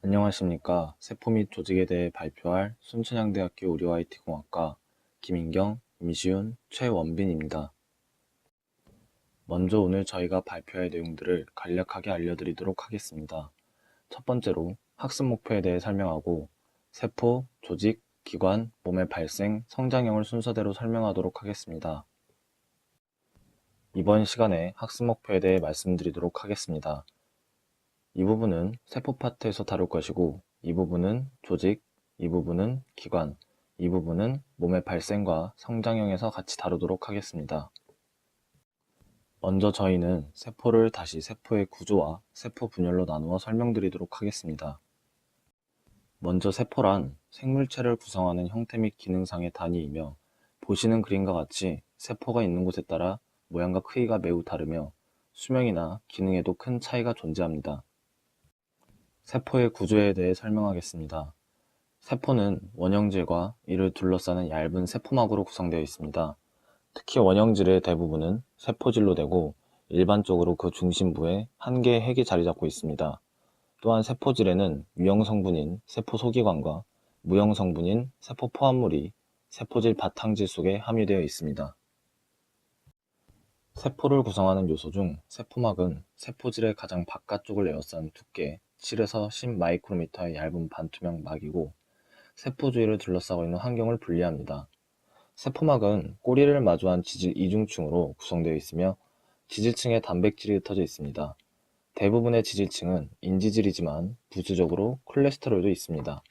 안녕하십니까. 세포 및 조직에 대해 발표할 순천향대학교 의료IT공학과 김인경, 임시훈, 최원빈입니다. 먼저 오늘 저희가 발표할 내용들을 간략하게 알려드리도록 하겠습니다. 첫 번째로 학습 목표에 대해 설명하고 세포, 조직, 기관, 몸의 발생, 성장형을 순서대로 설명하도록 하겠습니다. 이번 시간에 학습 목표에 대해 말씀드리도록 하겠습니다. 이 부분은 세포 파트에서 다룰 것이고, 이 부분은 조직, 이 부분은 기관, 이 부분은 몸의 발생과 성장형에서 같이 다루도록 하겠습니다. 먼저 저희는 세포를 다시 세포의 구조와 세포 분열로 나누어 설명드리도록 하겠습니다. 먼저 세포란 생물체를 구성하는 형태 및 기능상의 단위이며, 보시는 그림과 같이 세포가 있는 곳에 따라 모양과 크기가 매우 다르며 수명이나 기능에도 큰 차이가 존재합니다. 세포의 구조에 대해 설명하겠습니다. 세포는 원형질과 이를 둘러싸는 얇은 세포막으로 구성되어 있습니다. 특히 원형질의 대부분은 세포질로 되고 일반적으로 그 중심부에 한 개의 핵이 자리 잡고 있습니다. 또한 세포질에는 유형 성분인 세포 소기관과 무형 성분인 세포 포함물이 세포질 바탕질 속에 함유되어 있습니다. 세포를 구성하는 요소 중 세포막은 세포질의 가장 바깥쪽을 에워싼 두께 7에서 10마이크로미터의 얇은 반투명 막이고, 세포 주위를 둘러싸고 있는 환경을 분리합니다. 세포막은 꼬리를 마주한 지질 이중층으로 구성되어 있으며 지질층에 단백질이 흩어져 있습니다. 대부분의 지질층은 인지질이지만 부수적으로 콜레스테롤도 있습니다.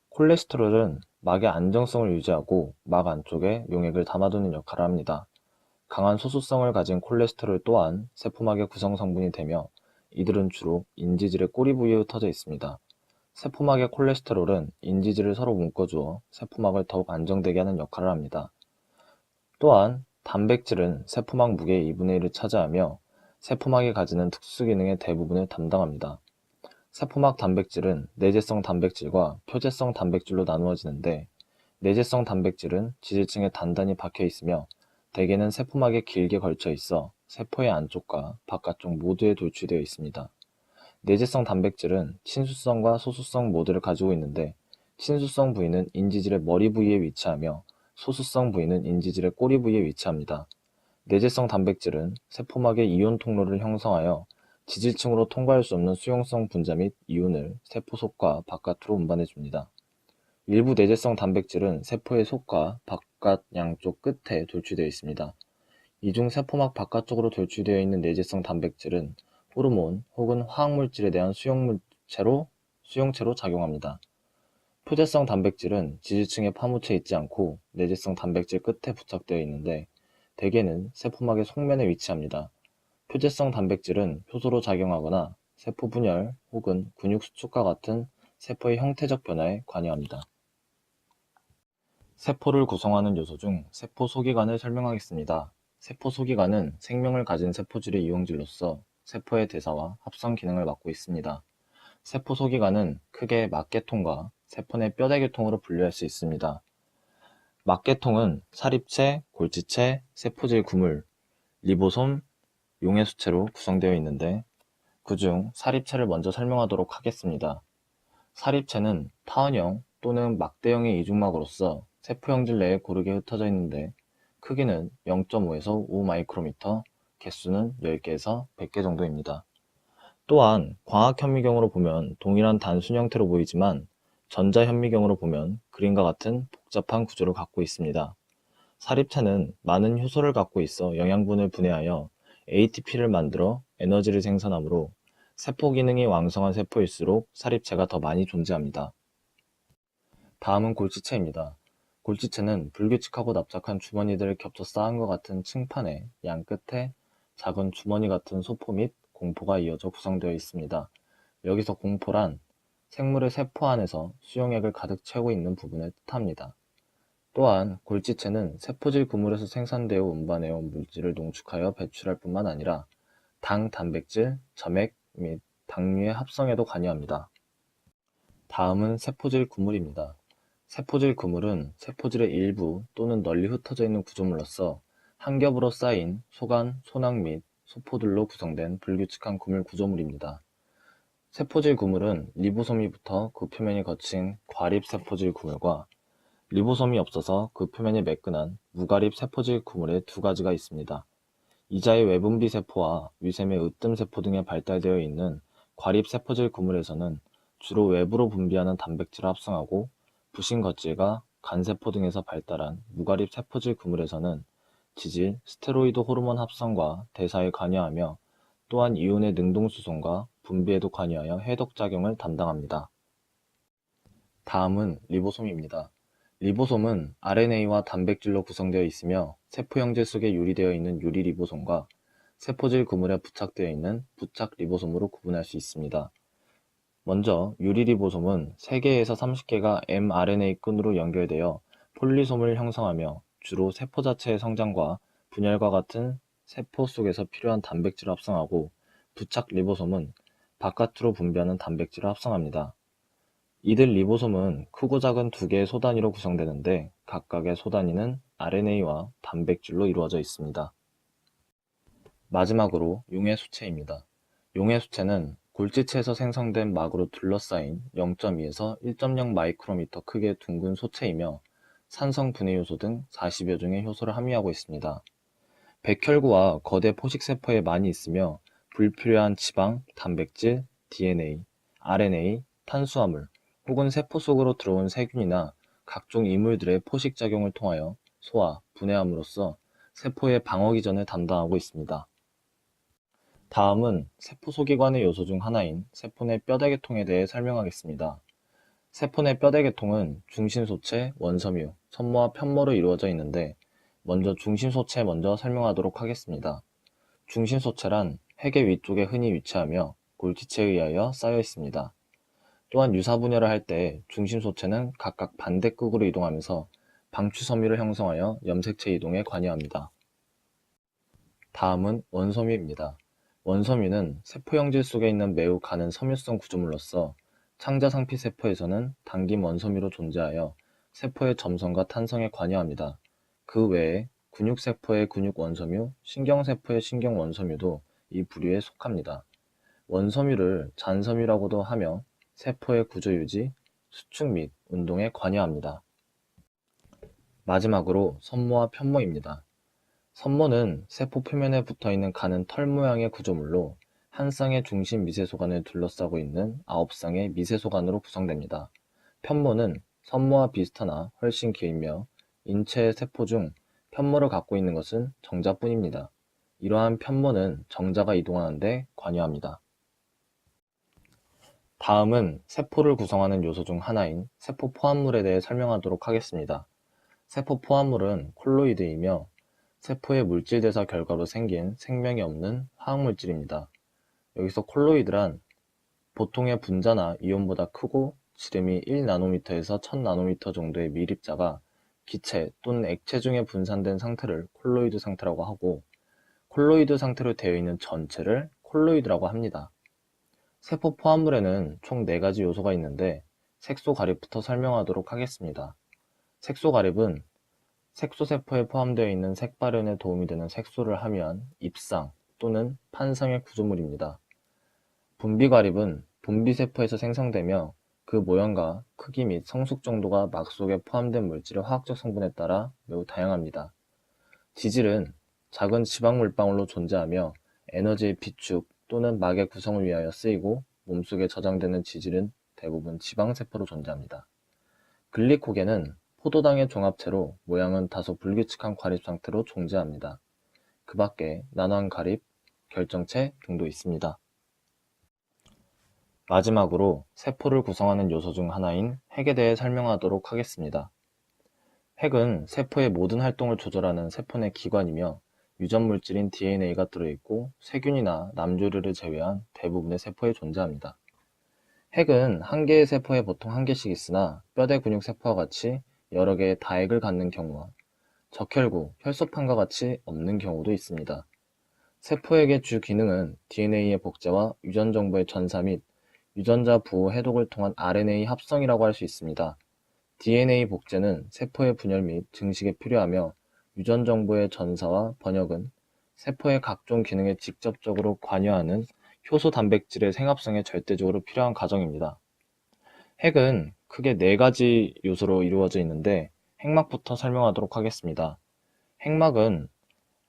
콜레스테롤은 막의 안정성을 유지하고 막 안쪽에 용액을 담아두는 역할을 합니다. 강한 소수성을 가진 콜레스테롤 또한 세포막의 구성 성분이 되며, 이들은 주로 인지질의 꼬리 부위에 흩어져 있습니다. 세포막의 콜레스테롤은 인지질을 서로 묶어주어 세포막을 더욱 안정되게 하는 역할을 합니다. 또한 단백질은 세포막 무게의 2분의 1을 차지하며 세포막이 가지는 특수 기능의 대부분을 담당합니다. 세포막 단백질은 내재성 단백질과 표재성 단백질로 나누어지는데, 내재성 단백질은 지질층에 단단히 박혀 있으며 대개는 세포막에 길게 걸쳐 있어 세포의 안쪽과 바깥쪽 모두에 돌출되어 있습니다. 내재성 단백질은 친수성과 소수성 모두를 가지고 있는데, 친수성 부위는 인지질의 머리 부위에 위치하며 소수성 부위는 인지질의 꼬리 부위에 위치합니다. 내재성 단백질은 세포막의 이온 통로를 형성하여 지질층으로 통과할 수 없는 수용성 분자 및 이온을 세포 속과 바깥으로 운반해 줍니다. 일부 내재성 단백질은 세포의 속과 바깥 양쪽 끝에 돌출되어 있습니다. 이 중 세포막 바깥쪽으로 돌출되어 있는 내재성 단백질은 호르몬 혹은 화학물질에 대한 수용체로 작용합니다. 표재성 단백질은 지질층에 파묻혀 있지 않고 내재성 단백질 끝에 부착되어 있는데, 대개는 세포막의 속면에 위치합니다. 표재성 단백질은 효소로 작용하거나 세포 분열 혹은 근육 수축과 같은 세포의 형태적 변화에 관여합니다. 세포를 구성하는 요소 중 세포 소기관을 설명하겠습니다. 세포 소기관은 생명을 가진 세포질의 이용질로서 세포의 대사와 합성 기능을 맡고 있습니다. 세포 소기관은 크게 막계통과 세포 내 뼈대계통으로 분류할 수 있습니다. 막계통은 사립체, 골지체, 세포질 구물, 리보솜, 용해수체로 구성되어 있는데, 그중 사립체를 먼저 설명하도록 하겠습니다. 사립체는 타원형 또는 막대형의 이중막으로서 세포 형질 내에 고르게 흩어져 있는데, 크기는 0.5에서 5마이크로미터, 개수는 10개에서 100개 정도입니다. 또한 광학현미경으로 보면 동일한 단순 형태로 보이지만 전자현미경으로 보면 그림과 같은 복잡한 구조를 갖고 있습니다. 사립체는 많은 효소를 갖고 있어 영양분을 분해하여 ATP를 만들어 에너지를 생산하므로 세포 기능이 왕성한 세포일수록 사립체가 더 많이 존재합니다. 다음은 골지체입니다. 골지체는 불규칙하고 납작한 주머니들을 겹쳐 쌓은 것 같은 층판의 양 끝에 작은 주머니 같은 소포 및 공포가 이어져 구성되어 있습니다. 여기서 공포란 생물의 세포 안에서 수용액을 가득 채우고 있는 부분을 뜻합니다. 또한 골지체는 세포질 구물에서 생산되어 운반해온 물질을 농축하여 배출할 뿐만 아니라 당, 단백질, 점액 및 당류의 합성에도 관여합니다. 다음은 세포질 구물입니다. 세포질 구물은 세포질의 일부 또는 널리 흩어져 있는 구조물로서 한 겹으로 쌓인 소관, 소낭 및 소포들로 구성된 불규칙한 구물 구조물입니다. 세포질 구물은 리보솜이 붙어 그 표면이 거친 과립 세포질 구물과 리보솜이 없어서 그 표면이 매끈한 무과립 세포질 구물의 두 가지가 있습니다. 이자의 외분비 세포와 위샘의 으뜸 세포 등에 발달되어 있는 과립 세포질 구물에서는 주로 외부로 분비하는 단백질을 합성하고 부신 겉질과 간세포 등에서 발달한 무과립 세포질 구물에서는 지질, 스테로이드 호르몬 합성과 대사에 관여하며 또한 이온의 능동 수송과 분비에도 관여하여 해독작용을 담당합니다. 다음은 리보솜입니다. 리보솜은 RNA와 단백질로 구성되어 있으며 세포 형질 속에 유리되어 있는 유리 리보솜과 세포질 구물에 부착되어 있는 부착 리보솜으로 구분할 수 있습니다. 먼저 유리 리보솜은 3개에서 30개가 mRNA 끈으로 연결되어 폴리솜을 형성하며 주로 세포 자체의 성장과 분열과 같은 세포 속에서 필요한 단백질을 합성하고, 부착 리보솜은 바깥으로 분비하는 단백질을 합성합니다. 이들 리보솜은 크고 작은 2개의 소단위로 구성되는데 각각의 소단위는 RNA와 단백질로 이루어져 있습니다. 마지막으로 용의 수체입니다. 용의 수체는 골지체에서 생성된 막으로 둘러싸인 0.2에서 1.0 마이크로미터 크기의 둥근 소체이며 산성 분해 요소 등 40여 종의 효소를 함유하고 있습니다. 백혈구와 거대 포식세포에 많이 있으며 불필요한 지방, 단백질, DNA, RNA, 탄수화물 혹은 세포 속으로 들어온 세균이나 각종 이물들의 포식작용을 통하여 소화, 분해함으로써 세포의 방어기전을 담당하고 있습니다. 다음은 세포 소기관의 요소 중 하나인 세포 내 뼈대계통에 대해 설명하겠습니다. 세포 내 뼈대계통은 중심소체, 원섬유, 섬모와 편모로 이루어져 있는데 먼저 중심소체 먼저 설명하도록 하겠습니다. 중심소체란 회계 위쪽에 흔히 위치하며 골지체에 의하여 쌓여 있습니다. 또한 유사분열을 할 때 중심소체는 각각 반대극으로 이동하면서 방추섬유를 형성하여 염색체 이동에 관여합니다. 다음은 원섬유입니다. 원섬유는 세포 형질 속에 있는 매우 가는 섬유성 구조물로서 창자상피 세포에서는 당김 원섬유로 존재하여 세포의 점성과 탄성에 관여합니다. 그 외에 근육세포의 근육원섬유, 신경세포의 신경원섬유도 이 부류에 속합니다. 원섬유를 잔섬유라고도 하며 세포의 구조유지, 수축 및 운동에 관여합니다. 마지막으로 섬모와 편모입니다. 섬모는 세포 표면에 붙어있는 가는 털 모양의 구조물로 한 쌍의 중심 미세소관을 둘러싸고 있는 9쌍의 미세소관으로 구성됩니다. 편모는 섬모와 비슷하나 훨씬 길며 인체의 세포 중 편모를 갖고 있는 것은 정자뿐입니다. 이러한 편모는 정자가 이동하는 데 관여합니다. 다음은 세포를 구성하는 요소 중 하나인 세포 포함물에 대해 설명하도록 하겠습니다. 세포 포함물은 콜로이드이며 세포의 물질 대사 결과로 생긴 생명이 없는 화학물질입니다. 여기서 콜로이드란 보통의 분자나 이온보다 크고 지름이 1나노미터에서 1000나노미터 정도의 미립자가 기체 또는 액체 중에 분산된 상태를 콜로이드 상태라고 하고, 콜로이드 상태로 되어 있는 전체를 콜로이드라고 합니다. 세포 포함물에는 총 4가지 요소가 있는데 색소 가립부터 설명하도록 하겠습니다. 색소 가립은 색소세포에 포함되어 있는 색발현에 도움이 되는 색소를 함유한 입상 또는 판상의 구조물입니다. 분비과립은 분비세포에서 생성되며 그 모양과 크기 및 성숙 정도가 막 속에 포함된 물질의 화학적 성분에 따라 매우 다양합니다. 지질은 작은 지방 물방울로 존재하며 에너지의 비축 또는 막의 구성을 위하여 쓰이고, 몸속에 저장되는 지질은 대부분 지방세포로 존재합니다. 글리코겐은 포도당의 종합체로 모양은 다소 불규칙한 과립 상태로 존재합니다. 그 밖에 난황 과립, 결정체 등도 있습니다. 마지막으로 세포를 구성하는 요소 중 하나인 핵에 대해 설명하도록 하겠습니다. 핵은 세포의 모든 활동을 조절하는 세포 내 기관이며 유전물질인 DNA가 들어있고 세균이나 남조류를 제외한 대부분의 세포에 존재합니다. 핵은 한 개의 세포에 보통 한 개씩 있으나 뼈대 근육 세포와 같이 여러 개의 다핵을 갖는 경우와 적혈구, 혈소판과 같이 없는 경우도 있습니다. 세포핵의 주 기능은 DNA의 복제와 유전 정보의 전사 및 유전자 부호 해독을 통한 RNA 합성이라고 할 수 있습니다. DNA 복제는 세포의 분열 및 증식에 필요하며 유전 정보의 전사와 번역은 세포의 각종 기능에 직접적으로 관여하는 효소 단백질의 생합성에 절대적으로 필요한 과정입니다. 핵은 크게 4가지 요소로 이루어져 있는데 핵막부터 설명하도록 하겠습니다. 핵막은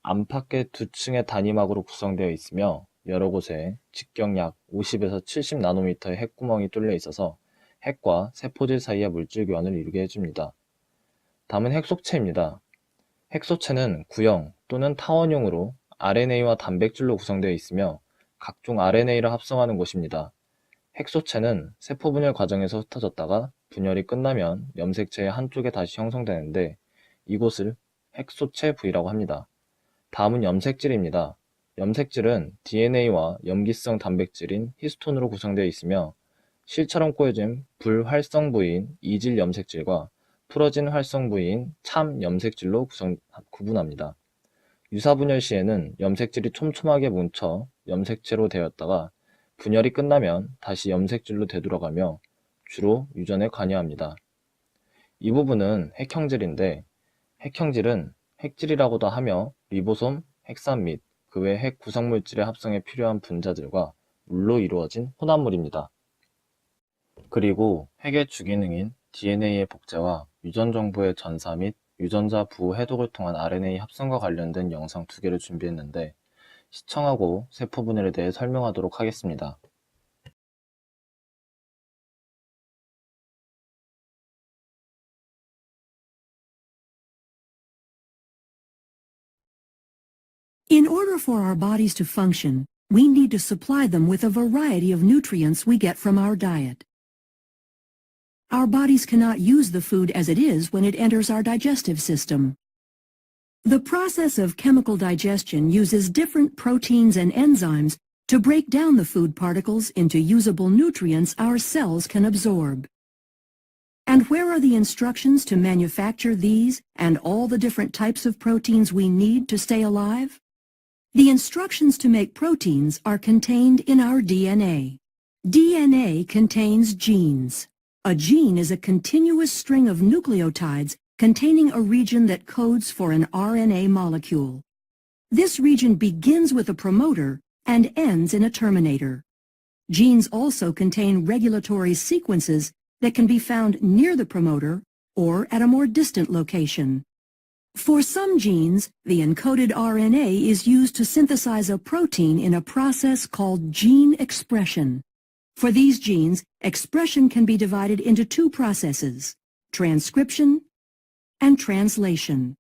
안팎의 2층의 단위막으로 구성되어 있으며 여러 곳에 직경 약 50에서 70나노미터의 핵구멍이 뚫려 있어서 핵과 세포질 사이의 물질 교환을 이루게 해줍니다. 다음은 핵소체입니다. 핵소체는 구형 또는 타원형으로 RNA와 단백질로 구성되어 있으며 각종 RNA를 합성하는 곳입니다. 핵소체는 세포 분열 과정에서 흩어졌다가 분열이 끝나면 염색체의 한쪽에 다시 형성되는데 이곳을 핵소체 부위라고 합니다. 다음은 염색질입니다. 염색질은 DNA와 염기성 단백질인 히스톤으로 구성되어 있으며 실처럼 꼬여진 불활성 부위인 이질 염색질과 풀어진 활성 부위인 참 염색질로 구분합니다. 유사분열 시에는 염색질이 촘촘하게 뭉쳐 염색체로 되었다가 분열이 끝나면 다시 염색질로 되돌아가며 주로 유전에 관여합니다. 이 부분은 핵형질인데 핵형질은 핵질이라고도 하며 리보솜, 핵산 및 그 외 핵 구성물질의 합성에 필요한 분자들과 물로 이루어진 혼합물입니다. 그리고 핵의 주기능인 DNA의 복제와 유전 정보의 전사 및 유전자 부호 해독을 통한 RNA 합성과 관련된 영상 2개를 준비했는데 시청하고 세포 분열에 대해 설명하도록 하겠습니다. In order for our bodies to function, we need to supply them with a variety of nutrients we get from our diet. Our bodies cannot use the food as it is when it enters our digestive system. The process of chemical digestion uses different proteins and enzymes to break down the food particles into usable nutrients our cells can absorb. And where are the instructions to manufacture these and all the different types of proteins we need to stay alive? The instructions to make proteins are contained in our DNA. DNA contains genes. A gene is a continuous string of nucleotides containing a region that codes for an RNA molecule. This region begins with a promoter and ends in a terminator. Genes also contain regulatory sequences that can be found near the promoter or at a more distant location. For some genes, the encoded RNA is used to synthesize a protein in a process called gene expression. For these genes, expression can be divided into 2 processes, transcription and translation.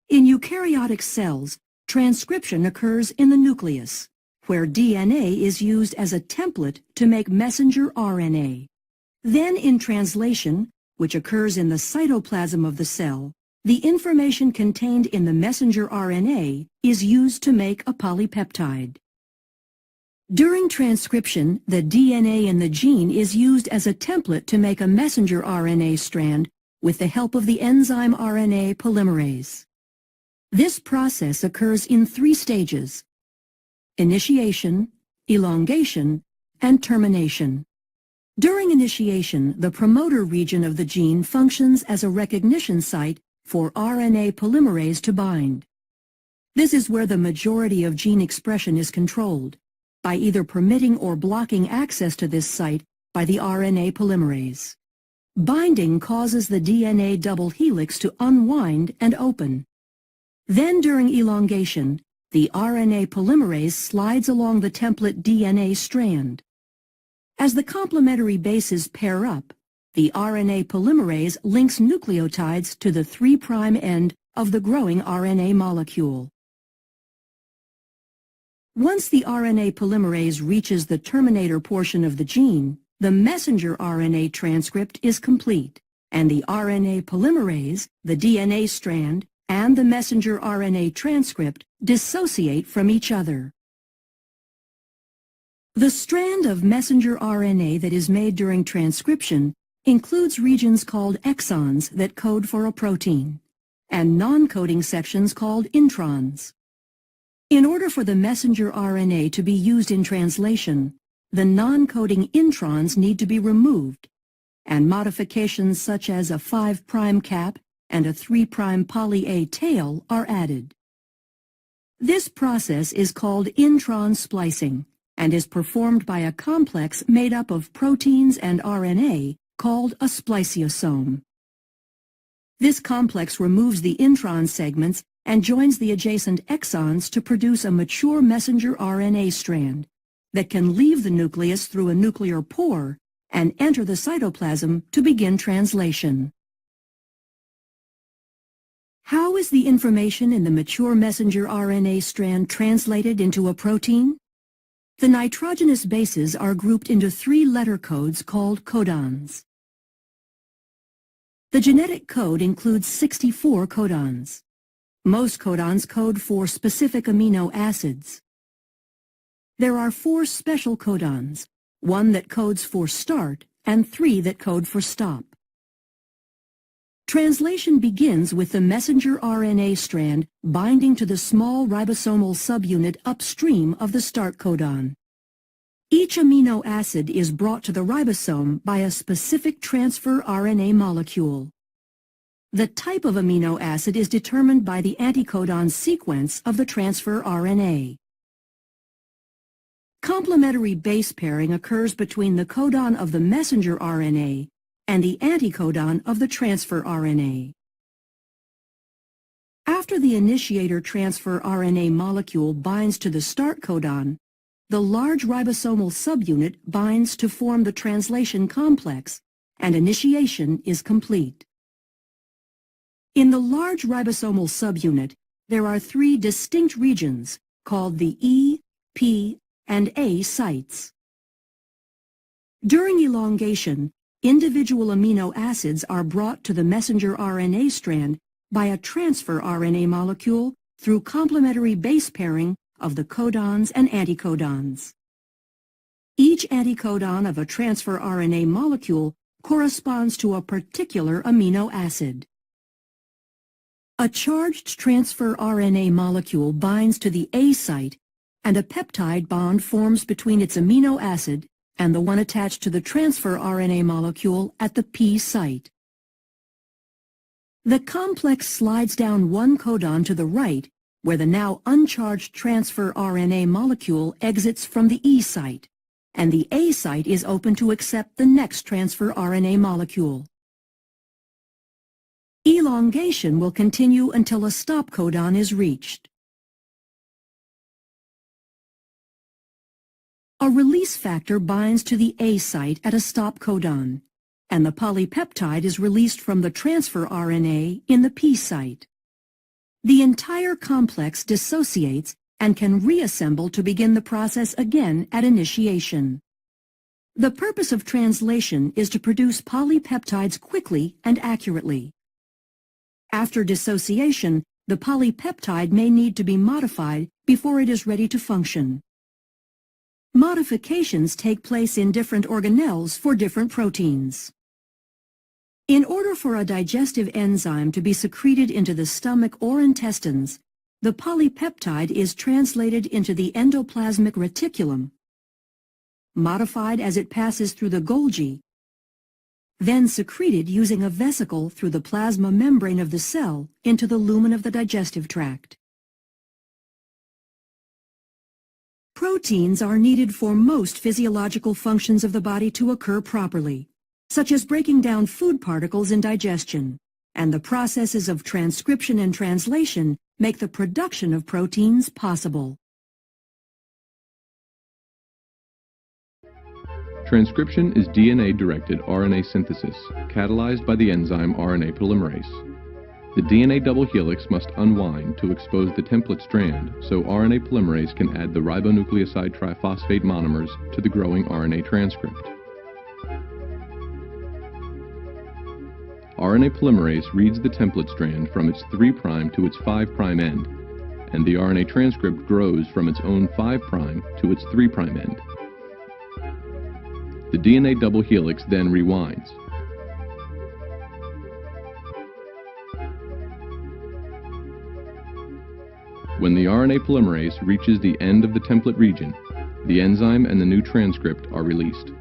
In eukaryotic cells, transcription occurs in the nucleus, where DNA is used as a template to make messenger RNA. Then in translation, which occurs in the cytoplasm of the cell, the information contained in the messenger RNA is used to make a polypeptide. During transcription, the DNA in the gene is used as a template to make a messenger RNA strand with the help of the enzyme RNA polymerase. This process occurs in 3 stages: initiation, elongation, and termination. During initiation, the promoter region of the gene functions as a recognition site for RNA polymerase to bind. This is where the majority of gene expression is controlled, by either permitting or blocking access to this site by the RNA polymerase. Binding causes the DNA double helix to unwind and open. Then during elongation, the RNA polymerase slides along the template DNA strand. As the complementary bases pair up, the RNA polymerase links nucleotides to the 3' end of the growing RNA molecule. Once the RNA polymerase reaches the terminator portion of the gene, the messenger RNA transcript is complete, and the RNA polymerase, the DNA strand, and the messenger RNA transcript dissociate from each other. The strand of messenger RNA that is made during transcription includes regions called exons that code for a protein, and non-coding sections called introns. In order for the messenger RNA to be used in translation, the non-coding introns need to be removed, and modifications such as a 5' cap and a 3' poly A tail are added. This process is called intron splicing, and is performed by a complex made up of proteins and RNA called a spliceosome. This complex removes the intron segments and joins the adjacent exons to produce a mature messenger RNA strand that can leave the nucleus through a nuclear pore and enter the cytoplasm to begin translation. How is the information in the mature messenger RNA strand translated into a protein? The nitrogenous bases are grouped into 3 letter codes called codons. The genetic code includes 64 codons. Most codons code for specific amino acids. There are 4 special codons, 1 that codes for start and 3 that code for stop. Translation begins with the messenger RNA strand binding to the small ribosomal subunit upstream of the start codon. Each amino acid is brought to the ribosome by a specific transfer RNA molecule. The type of amino acid is determined by the anticodon sequence of the transfer RNA. Complementary base pairing occurs between the codon of the messenger RNA and the anticodon of the transfer RNA. After the initiator transfer RNA molecule binds to the start codon, the large ribosomal subunit binds to form the translation complex, and initiation is complete. In the large ribosomal subunit, there are 3 distinct regions called the E, P, and A sites. During elongation, individual amino acids are brought to the messenger RNA strand by a transfer RNA molecule through complementary base pairing of the codons and anticodons. Each anticodon of a transfer RNA molecule corresponds to a particular amino acid. A charged transfer RNA molecule binds to the A site, and a peptide bond forms between its amino acid and the one attached to the transfer RNA molecule at the P site. The complex slides down 1 codon to the right, where the now uncharged transfer RNA molecule exits from the E site, and the A site is open to accept the next transfer RNA molecule. Elongation will continue until a stop codon is reached. A release factor binds to the A site at a stop codon, and the polypeptide is released from the transfer RNA in the P site. The entire complex dissociates and can reassemble to begin the process again at initiation. The purpose of translation is to produce polypeptides quickly and accurately. After dissociation, the polypeptide may need to be modified before it is ready to function. Modifications take place in different organelles for different proteins. In order for a digestive enzyme to be secreted into the stomach or intestines, the polypeptide is translated into the endoplasmic reticulum, modified as it passes through the Golgi, then secreted using a vesicle through the plasma membrane of the cell into the lumen of the digestive tract. Proteins are needed for most physiological functions of the body to occur properly, such as breaking down food particles in digestion, and the processes of transcription and translation make the production of proteins possible. Transcription is DNA-directed RNA synthesis, catalyzed by the enzyme RNA polymerase. The DNA double helix must unwind to expose the template strand so RNA polymerase can add the ribonucleoside triphosphate monomers to the growing RNA transcript. RNA polymerase reads the template strand from its 3' to its 5' end, and the RNA transcript grows from its own 5' to its 3' end. The DNA double helix then rewinds. When the RNA polymerase reaches the end of the template region, the enzyme and the new transcript are released.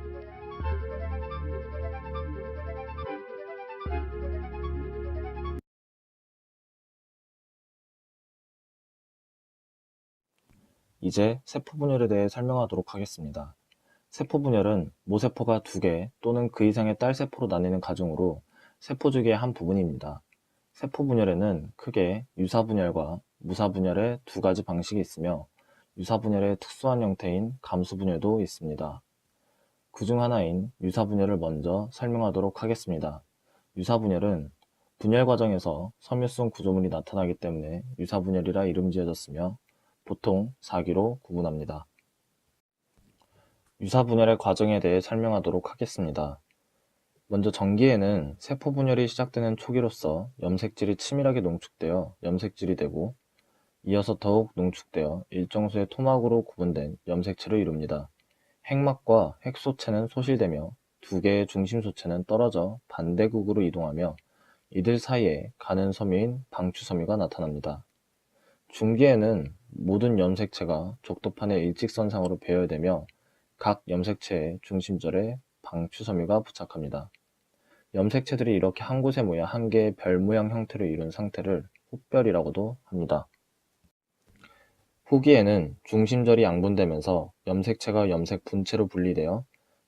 이제 세포 분열에 대해 설명하도록 하겠습니다. 세포 분열은 모세포가 2개 또는 그 이상의 딸세포로 나뉘는 과정으로 세포 주기의 한 부분입니다. 세포 분열에는 크게 유사분열과 무사분열의 두 가지 방식이 있으며 유사분열의 특수한 형태인 감수분열도 있습니다. 그중 하나인 유사분열을 먼저 설명하도록 하겠습니다. 유사분열은 분열 과정에서 섬유성 구조물이 나타나기 때문에 유사분열이라 이름 지어졌으며 보통 사기로 구분합니다. 유사분열의 과정에 대해 설명하도록 하겠습니다. 먼저 전기에는 세포 분열이 시작되는 초기로서 염색질이 치밀하게 농축되어 염색질이 되고 이어서 더욱 농축되어 일정 수의 토막으로 구분된 염색체를 이룹니다. 핵막과 핵소체는 소실되며 두 개의 중심 소체는 떨어져 반대극으로 이동하며 이들 사이에 가는 섬유인 방추섬유가 나타납니다. 중기에는 모든 염색체가 적도판의 일직선상으로 배열되며 각 염색체의 중심절에 방추섬유가 부착합니다. 염색체들이 이렇게 한 곳에 모여 한 개의 별 모양 형태를 이룬 상태를 혹별이라고도 합니다. 후기에는 중심절이 양분되면서 염색체가 염색 분체로 분리되어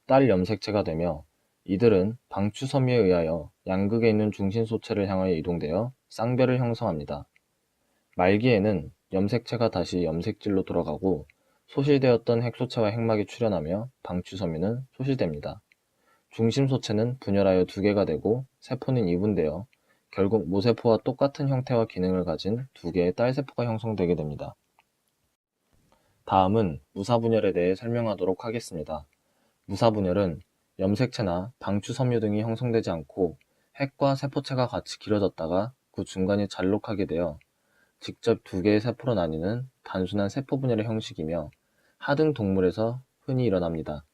딸 염색체가 되며 이들은 방추섬유에 의하여 양극에 있는 중심소체를 향하여 이동되어 쌍별을 형성합니다. 말기에는 염색체가 다시 염색질로 돌아가고 소실되었던 핵소체와 핵막이 출현하며 방추섬유는 소실됩니다. 중심소체는 분열하여 2개가 되고 세포는 이분되어 결국 모세포와 똑같은 형태와 기능을 가진 2개의 딸세포가 형성되게 됩니다. 다음은 무사분열에 대해 설명하도록 하겠습니다. 무사분열은 염색체나 방추섬유 등이 형성되지 않고 핵과 세포체가 같이 길어졌다가 그 중간이 잘록하게 되어 직접 2개의 세포로 나뉘는 단순한 세포 분열의 형식이며 하등 동물에서 흔히 일어납니다.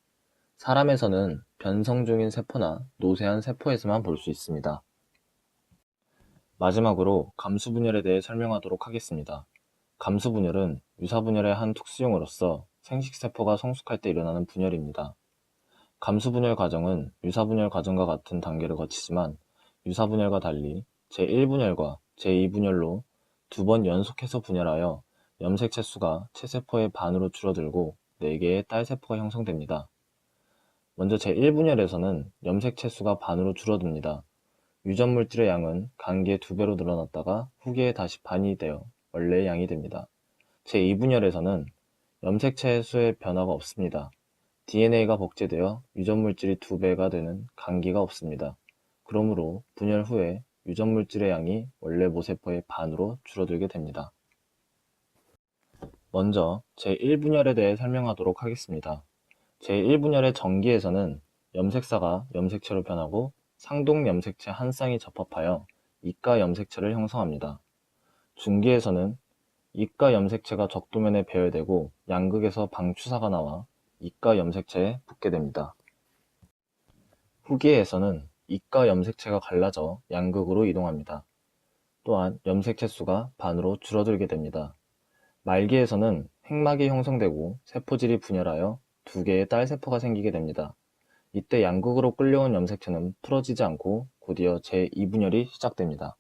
사람에서는 변성 중인 세포나 노쇠한 세포에서만 볼 수 있습니다. 마지막으로 감수분열에 대해 설명하도록 하겠습니다. 감수분열은 유사분열의 한 특수형으로서 생식세포가 성숙할 때 일어나는 분열입니다. 감수분열 과정은 유사분열 과정과 같은 단계를 거치지만 유사분열과 달리 제1분열과 제2분열로 2번 연속해서 분열하여 염색체 수가 체세포의 반으로 줄어들고 4개의 딸세포가 형성됩니다. 먼저 제1분열에서는 염색체 수가 반으로 줄어듭니다. 유전물질의 양은 간기의 2배로 늘어났다가 후기에 다시 반이 되어 원래의 양이 됩니다. 제2분열에서는 염색체의 수의 변화가 없습니다. DNA가 복제되어 유전물질이 2배가 되는 간기가 없습니다. 그러므로 분열 후에 유전물질의 양이 원래 모세포의 반으로 줄어들게 됩니다. 먼저 제1분열에 대해 설명하도록 하겠습니다. 제1분열의 전기에서는 염색사가 염색체로 변하고 상동 염색체 한 쌍이 접합하여 이가 염색체를 형성합니다. 중기에서는 이가 염색체가 적도면에 배열되고 양극에서 방추사가 나와 이가 염색체에 붙게 됩니다. 후기에서는 이가 염색체가 갈라져 양극으로 이동합니다. 또한 염색체 수가 반으로 줄어들게 됩니다. 말기에서는 핵막이 형성되고 세포질이 분열하여 2개의 딸세포가 생기게 됩니다. 이때 양극으로 끌려온 염색체는 풀어지지 않고 곧이어 제2분열이 시작됩니다.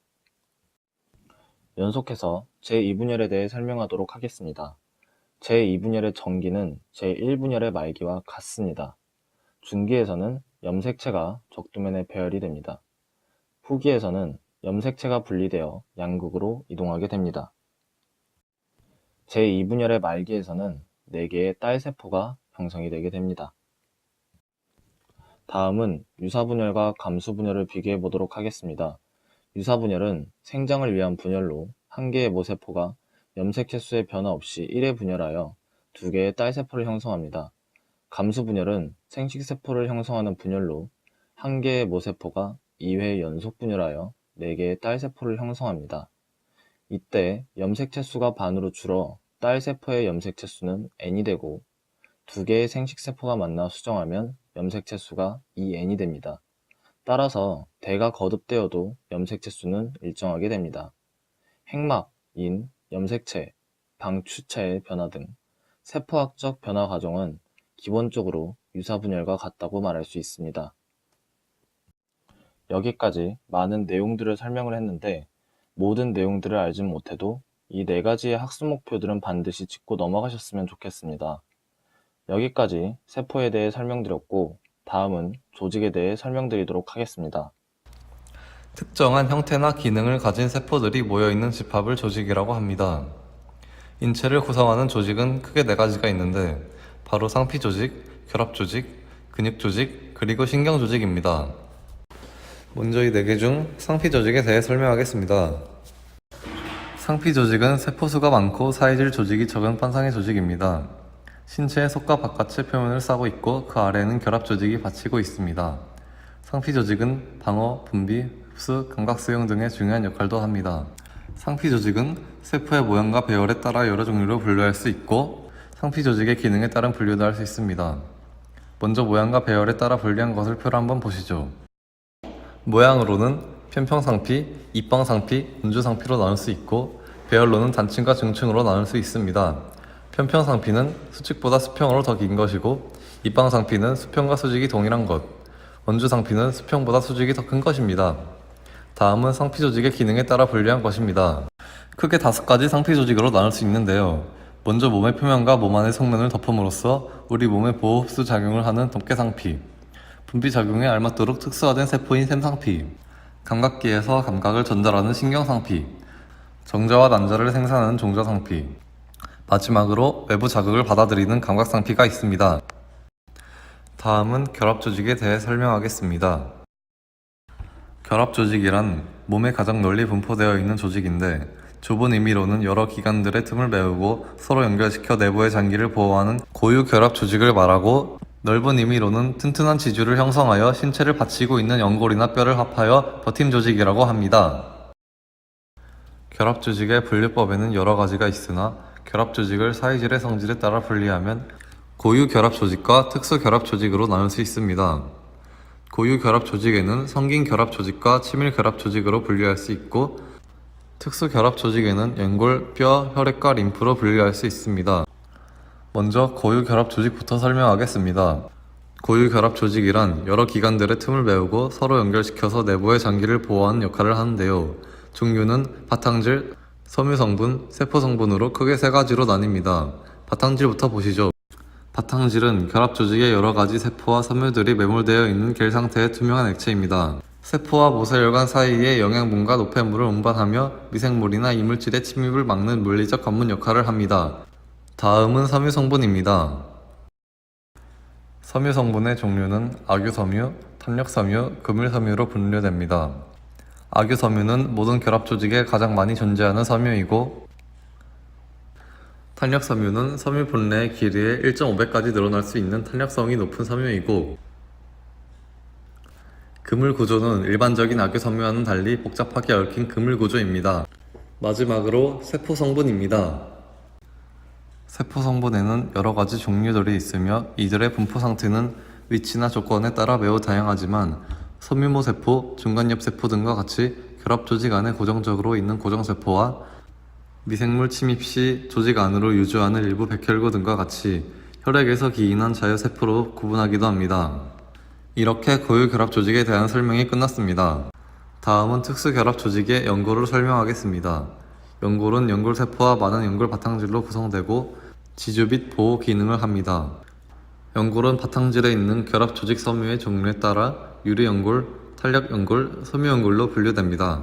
연속해서 제2분열에 대해 설명하도록 하겠습니다. 제2분열의 전기는 제1분열의 말기와 같습니다. 중기에서는 염색체가 적도면에 배열이 됩니다. 후기에서는 염색체가 분리되어 양극으로 이동하게 됩니다. 제2분열의 말기에서는 4개의 딸세포가 형성이 되게 됩니다. 다음은 유사분열과 감수분열을 비교해 보도록 하겠습니다. 유사분열은 생장을 위한 분열로 한 개의 모세포가 염색체 수의 변화 없이 1회 분열하여 2개의 딸세포를 형성합니다. 감수분열은 생식세포를 형성하는 분열로 한 개의 모세포가 2회 연속 분열하여 4개의 딸세포를 형성합니다. 이때 염색체 수가 반으로 줄어 딸세포의 염색체 수는 n이 되고 2개의 생식세포가 만나 수정하면 염색체 수가 2n이 됩니다. 따라서 대가 거듭되어도 염색체 수는 일정하게 됩니다. 핵막, 인, 염색체, 방추체의 변화 등 세포학적 변화 과정은 기본적으로 유사분열과 같다고 말할 수 있습니다. 여기까지 많은 내용들을 설명을 했는데 모든 내용들을 알지 못해도 이 네 가지의 학습 목표들은 반드시 짚고 넘어가셨으면 좋겠습니다. 여기까지 세포에 대해 설명드렸고, 다음은 조직에 대해 설명드리도록 하겠습니다. 특정한 형태나 기능을 가진 세포들이 모여있는 집합을 조직이라고 합니다. 인체를 구성하는 조직은 크게 네 가지가 있는데 바로 상피조직, 결합조직, 근육조직, 그리고 신경조직입니다. 먼저 이 네 개 중 상피조직에 대해 설명하겠습니다. 상피조직은 세포수가 많고 사이질 조직이 적은 판상의 조직입니다. 신체의 속과 바깥의 표면을 싸고 있고 그 아래에는 결합조직이 받치고 있습니다. 상피조직은 방어, 분비, 흡수, 감각 수용 등의 중요한 역할도 합니다. 상피조직은 세포의 모양과 배열에 따라 여러 종류로 분류할 수 있고 상피조직의 기능에 따른 분류도 할 수 있습니다. 먼저 모양과 배열에 따라 분리한 것을 표로 한번 보시죠. 모양으로는 편평상피, 입방상피, 운주상피로 나눌 수 있고 배열로는 단층과 중층으로 나눌 수 있습니다. 편평상피는 수직보다 수평으로 더 긴 것이고 입방상피는 수평과 수직이 동일한 것, 원주상피는 수평보다 수직이 더 큰 것입니다. 다음은 상피조직의 기능에 따라 분류한 것입니다. 크게 5가지 상피조직으로 나눌 수 있는데요. 먼저 몸의 표면과 몸 안의 속면을 덮음으로써 우리 몸의 보호 흡수 작용을 하는 덮개상피, 분비 작용에 알맞도록 특수화된 세포인 샘상피, 감각기에서 감각을 전달하는 신경상피, 정자와 난자를 생산하는 종자상피, 마지막으로 외부 자극을 받아들이는 감각상피가 있습니다. 다음은 결합조직에 대해 설명하겠습니다. 결합조직이란 몸에 가장 널리 분포되어 있는 조직인데 좁은 의미로는 여러 기관들의 틈을 메우고 서로 연결시켜 내부의 장기를 보호하는 고유 결합조직을 말하고, 넓은 의미로는 튼튼한 지주를 형성하여 신체를 받치고 있는 연골이나 뼈를 합하여 버팀 조직이라고 합니다. 결합조직의 분류법에는 여러 가지가 있으나 결합조직을 사이질의 성질에 따라 분리하면 고유 결합조직과 특수 결합조직으로 나눌 수 있습니다. 고유 결합조직에는 성긴 결합조직과 치밀 결합조직으로 분류할 수 있고 특수 결합조직에는 연골, 뼈, 혈액과 림프로 분류할 수 있습니다. 먼저 고유 결합조직부터 설명하겠습니다. 고유 결합조직이란 여러 기관들의 틈을 메우고 서로 연결시켜서 내부의 장기를 보호하는 역할을 하는데요. 종류는 바탕질, 섬유성분, 세포성분으로 크게 3가지로 나뉩니다. 바탕질부터 보시죠. 바탕질은 결합조직의 여러가지 세포와 섬유들이 매몰되어 있는 겔 상태의 투명한 액체입니다. 세포와 모세혈관 사이에 영양분과 노폐물을 운반하며 미생물이나 이물질의 침입을 막는 물리적 관문 역할을 합니다. 다음은 섬유성분입니다. 섬유성분의 종류는 악유섬유, 탄력섬유, 금일섬유로 분류됩니다. 악유섬유는 모든 결합조직에 가장 많이 존재하는 섬유이고 탄력섬유는 섬유 분래의 길이에 1.5배까지 늘어날 수 있는 탄력성이 높은 섬유이고 그물 구조는 일반적인 악유섬유와는 달리 복잡하게 얽힌 그물 구조입니다. 마지막으로 세포 성분입니다. 세포 성분에는 여러 가지 종류들이 있으며 이들의 분포 상태는 위치나 조건에 따라 매우 다양하지만 섬유모 세포, 중간엽 세포 등과 같이 결합조직 안에 고정적으로 있는 고정세포와 미생물 침입 시 조직 안으로 유주하는 일부 백혈구 등과 같이 혈액에서 기인한 자유세포로 구분하기도 합니다. 이렇게 고유 결합조직에 대한 설명이 끝났습니다. 다음은 특수결합조직의 연골을 설명하겠습니다. 연골은 연골세포와 많은 연골 바탕질로 구성되고 지주 및 보호 기능을 합니다. 연골은 바탕질에 있는 결합조직 섬유의 종류에 따라 유리연골, 탄력연골, 섬유연골로 분류됩니다.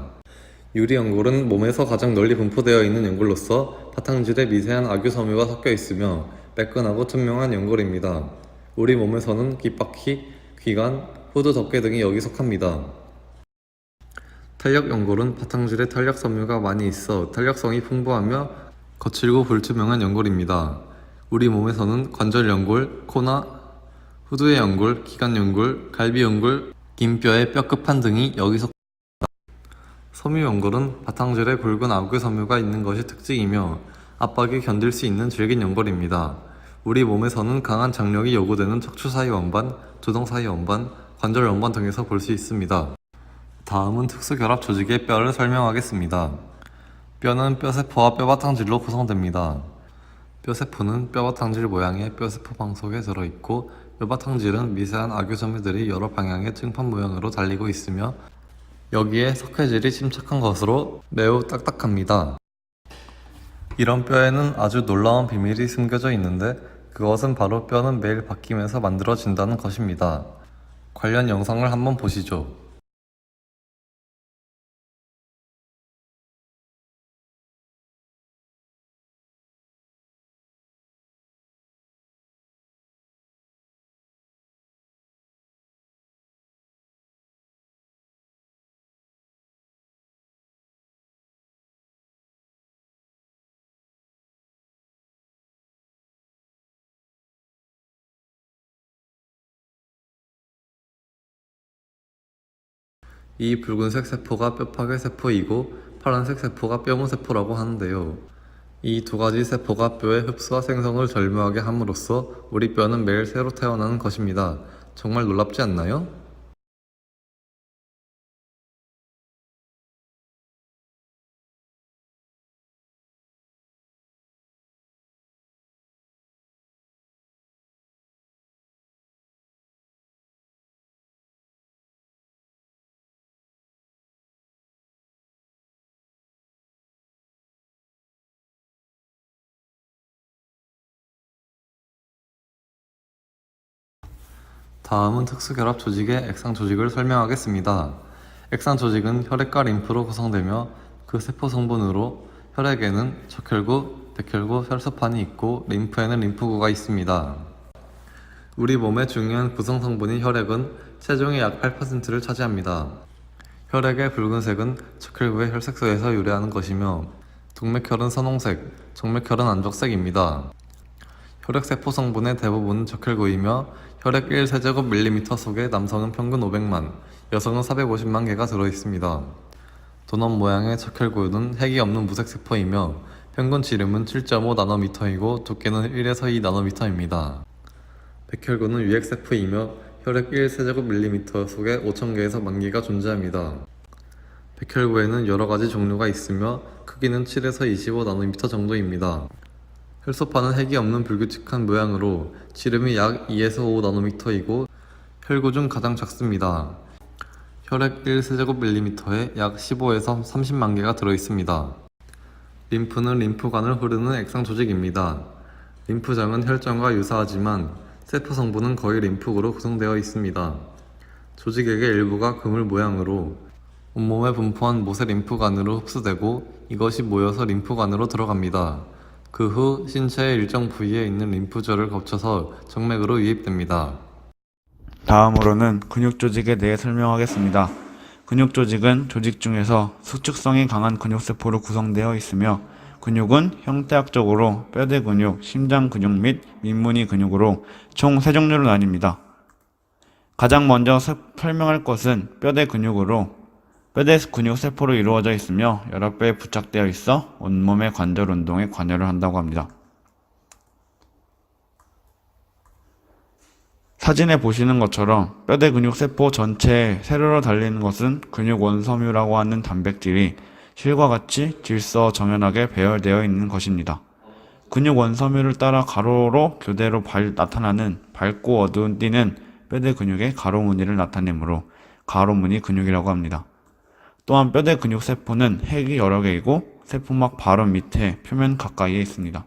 유리연골은 몸에서 가장 널리 분포되어 있는 연골로서 바탕질에 미세한 악유섬유가 섞여 있으며 매끈하고 투명한 연골입니다. 우리 몸에서는 귓바퀴, 귀간, 후두 덮개 등이 여기 속합니다. 탄력연골은 바탕질에 탄력섬유가 많이 있어 탄력성이 풍부하며 거칠고 불투명한 연골입니다. 우리 몸에서는 관절연골, 코나, 후두의 연골, 기관연골, 갈비연골, 긴뼈의 뼈 끝판 등이 여기 속합니다. 섬유연골은 바탕질에 굵은 악유섬유가 있는 것이 특징이며 압박이 견딜 수 있는 질긴 연골입니다. 우리 몸에서는 강한 장력이 요구되는 척추 사이 원반, 두동 사이 원반, 관절 원반 등에서 볼 수 있습니다. 다음은 특수결합 조직의 뼈를 설명하겠습니다. 뼈는 뼈세포와 뼈바탕질로 구성됩니다. 뼈세포는 뼈바탕질 모양의 뼈세포 방 속에 들어있고 뼈바탕질은 미세한 악유섬유들이 여러 방향의 층판 모양으로 달리고 있으며 여기에 석회질이 침착한 것으로 매우 딱딱합니다. 이런 뼈에는 아주 놀라운 비밀이 숨겨져 있는데 그것은 바로 뼈는 매일 바뀌면서 만들어진다는 것입니다. 관련 영상을 한번 보시죠. 이 붉은색 세포가 뼈파괴 세포이고 파란색 세포가 뼈무 세포라고 하는데요. 이 두 가지 세포가 뼈의 흡수와 생성을 절묘하게 함으로써 우리 뼈는 매일 새로 태어나는 것입니다. 정말 놀랍지 않나요? 다음은 특수결합 조직의 액상 조직을 설명하겠습니다. 액상 조직은 혈액과 림프로 구성되며 그 세포 성분으로 혈액에는 척혈구, 백혈구, 혈소판이 있고 림프에는 림프구가 있습니다. 우리 몸의 중요한 구성 성분인 혈액은 체중의 약 8%를 차지합니다. 혈액의 붉은색은 척혈구의 혈색소에서 유래하는 것이며 동맥혈은 선홍색, 정맥혈은 안적색입니다. 혈액세포 성분의 대부분은 척혈구이며 혈액 1세제곱밀리미터 속에 남성은 평균 500만, 여성은 450만 개가 들어있습니다. 도넛 모양의 척혈구는 핵이 없는 무색세포이며 평균 지름은 7.5나노미터이고 두께는 1에서 2나노미터입니다. 백혈구는 유핵세포이며 혈액 1세제곱밀리미터 속에 5,000개에서 10,000개가 존재합니다. 백혈구에는 여러가지 종류가 있으며 크기는 7에서 25나노미터 정도입니다. 혈소판은 핵이 없는 불규칙한 모양으로 지름이 약 2에서 5나노미터이고 혈구 중 가장 작습니다. 혈액 1세제곱밀리미터에 약 15에서 30만 개가 들어있습니다. 림프는 림프관을 흐르는 액상 조직입니다. 림프장은 혈전과 유사하지만 세포 성분은 거의 림프구로 구성되어 있습니다. 조직액의 일부가 그물 모양으로 온몸에 분포한 모세 림프관으로 흡수되고 이것이 모여서 림프관으로 들어갑니다. 그 후 신체의 일정 부위에 있는 림프절을 거쳐서 정맥으로 유입됩니다. 다음으로는 근육 조직에 대해 설명하겠습니다. 근육 조직은 조직 중에서 수축성이 강한 근육세포로 구성되어 있으며 근육은 형태학적으로 뼈대 근육, 심장 근육 및 민무늬 근육으로 총 3종류로 나뉩니다. 가장 먼저 설명할 것은 뼈대 근육으로 뼈대 근육 세포로 이루어져 있으며 여러 뼈에 부착되어 있어 온몸의 관절 운동에 관여를 한다고 합니다. 사진에 보시는 것처럼 뼈대 근육 세포 전체에 세로로 달리는 것은 근육 원섬유라고 하는 단백질이 실과 같이 질서정연하게 배열되어 있는 것입니다. 근육 원섬유를 따라 가로로 교대로 나타나는 밝고 어두운 띠는 뼈대 근육의 가로 무늬를 나타내므로 가로 무늬 근육이라고 합니다. 또한 뼈대 근육 세포는 핵이 여러 개이고 세포막 바로 밑에 표면 가까이에 있습니다.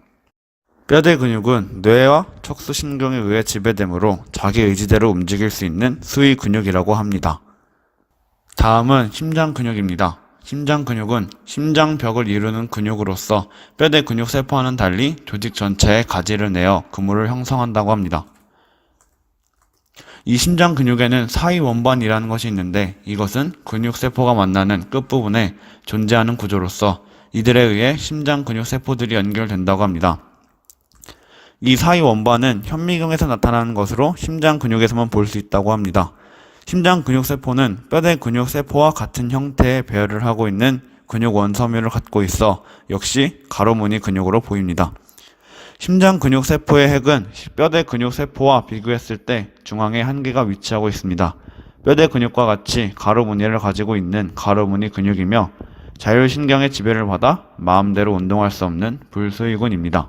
뼈대 근육은 뇌와 척수신경에 의해 지배되므로 자기 의지대로 움직일 수 있는 수의 근육이라고 합니다. 다음은 심장 근육입니다. 심장 근육은 심장벽을 이루는 근육으로서 뼈대 근육 세포와는 달리 조직 전체에 가지를 내어 그물을 형성한다고 합니다. 이 심장 근육에는 사이원반이라는 것이 있는데 이것은 근육세포가 만나는 끝부분에 존재하는 구조로서 이들에 의해 심장 근육세포들이 연결된다고 합니다. 이 사이원반은 현미경에서 나타나는 것으로 심장 근육에서만 볼 수 있다고 합니다. 심장 근육세포는 뼈대 근육세포와 같은 형태의 배열을 하고 있는 근육 원섬유를 갖고 있어 역시 가로무늬 근육으로 보입니다. 심장 근육세포의 핵은 뼈대 근육세포와 비교했을 때 중앙에 한 개가 위치하고 있습니다. 뼈대 근육과 같이 가로무늬를 가지고 있는 가로무늬 근육이며 자율신경의 지배를 받아 마음대로 운동할 수 없는 불수의근입니다.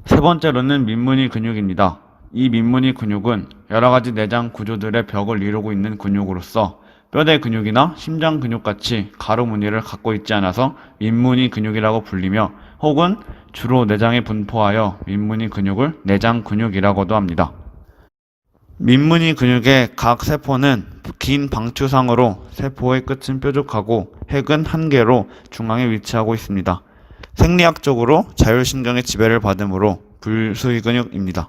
세 번째로는 민무늬 근육입니다. 이 민무늬 근육은 여러가지 내장 구조들의 벽을 이루고 있는 근육으로서 뼈대 근육이나 심장 근육같이 가로 무늬를 갖고 있지 않아서 민무늬 근육이라고 불리며 혹은 주로 내장에 분포하여 민무늬 근육을 내장 근육이라고도 합니다. 민무늬 근육의 각 세포는 긴 방추상으로 세포의 끝은 뾰족하고 핵은 한 개로 중앙에 위치하고 있습니다. 생리학적으로 자율신경의 지배를 받으므로 불수의 근육입니다.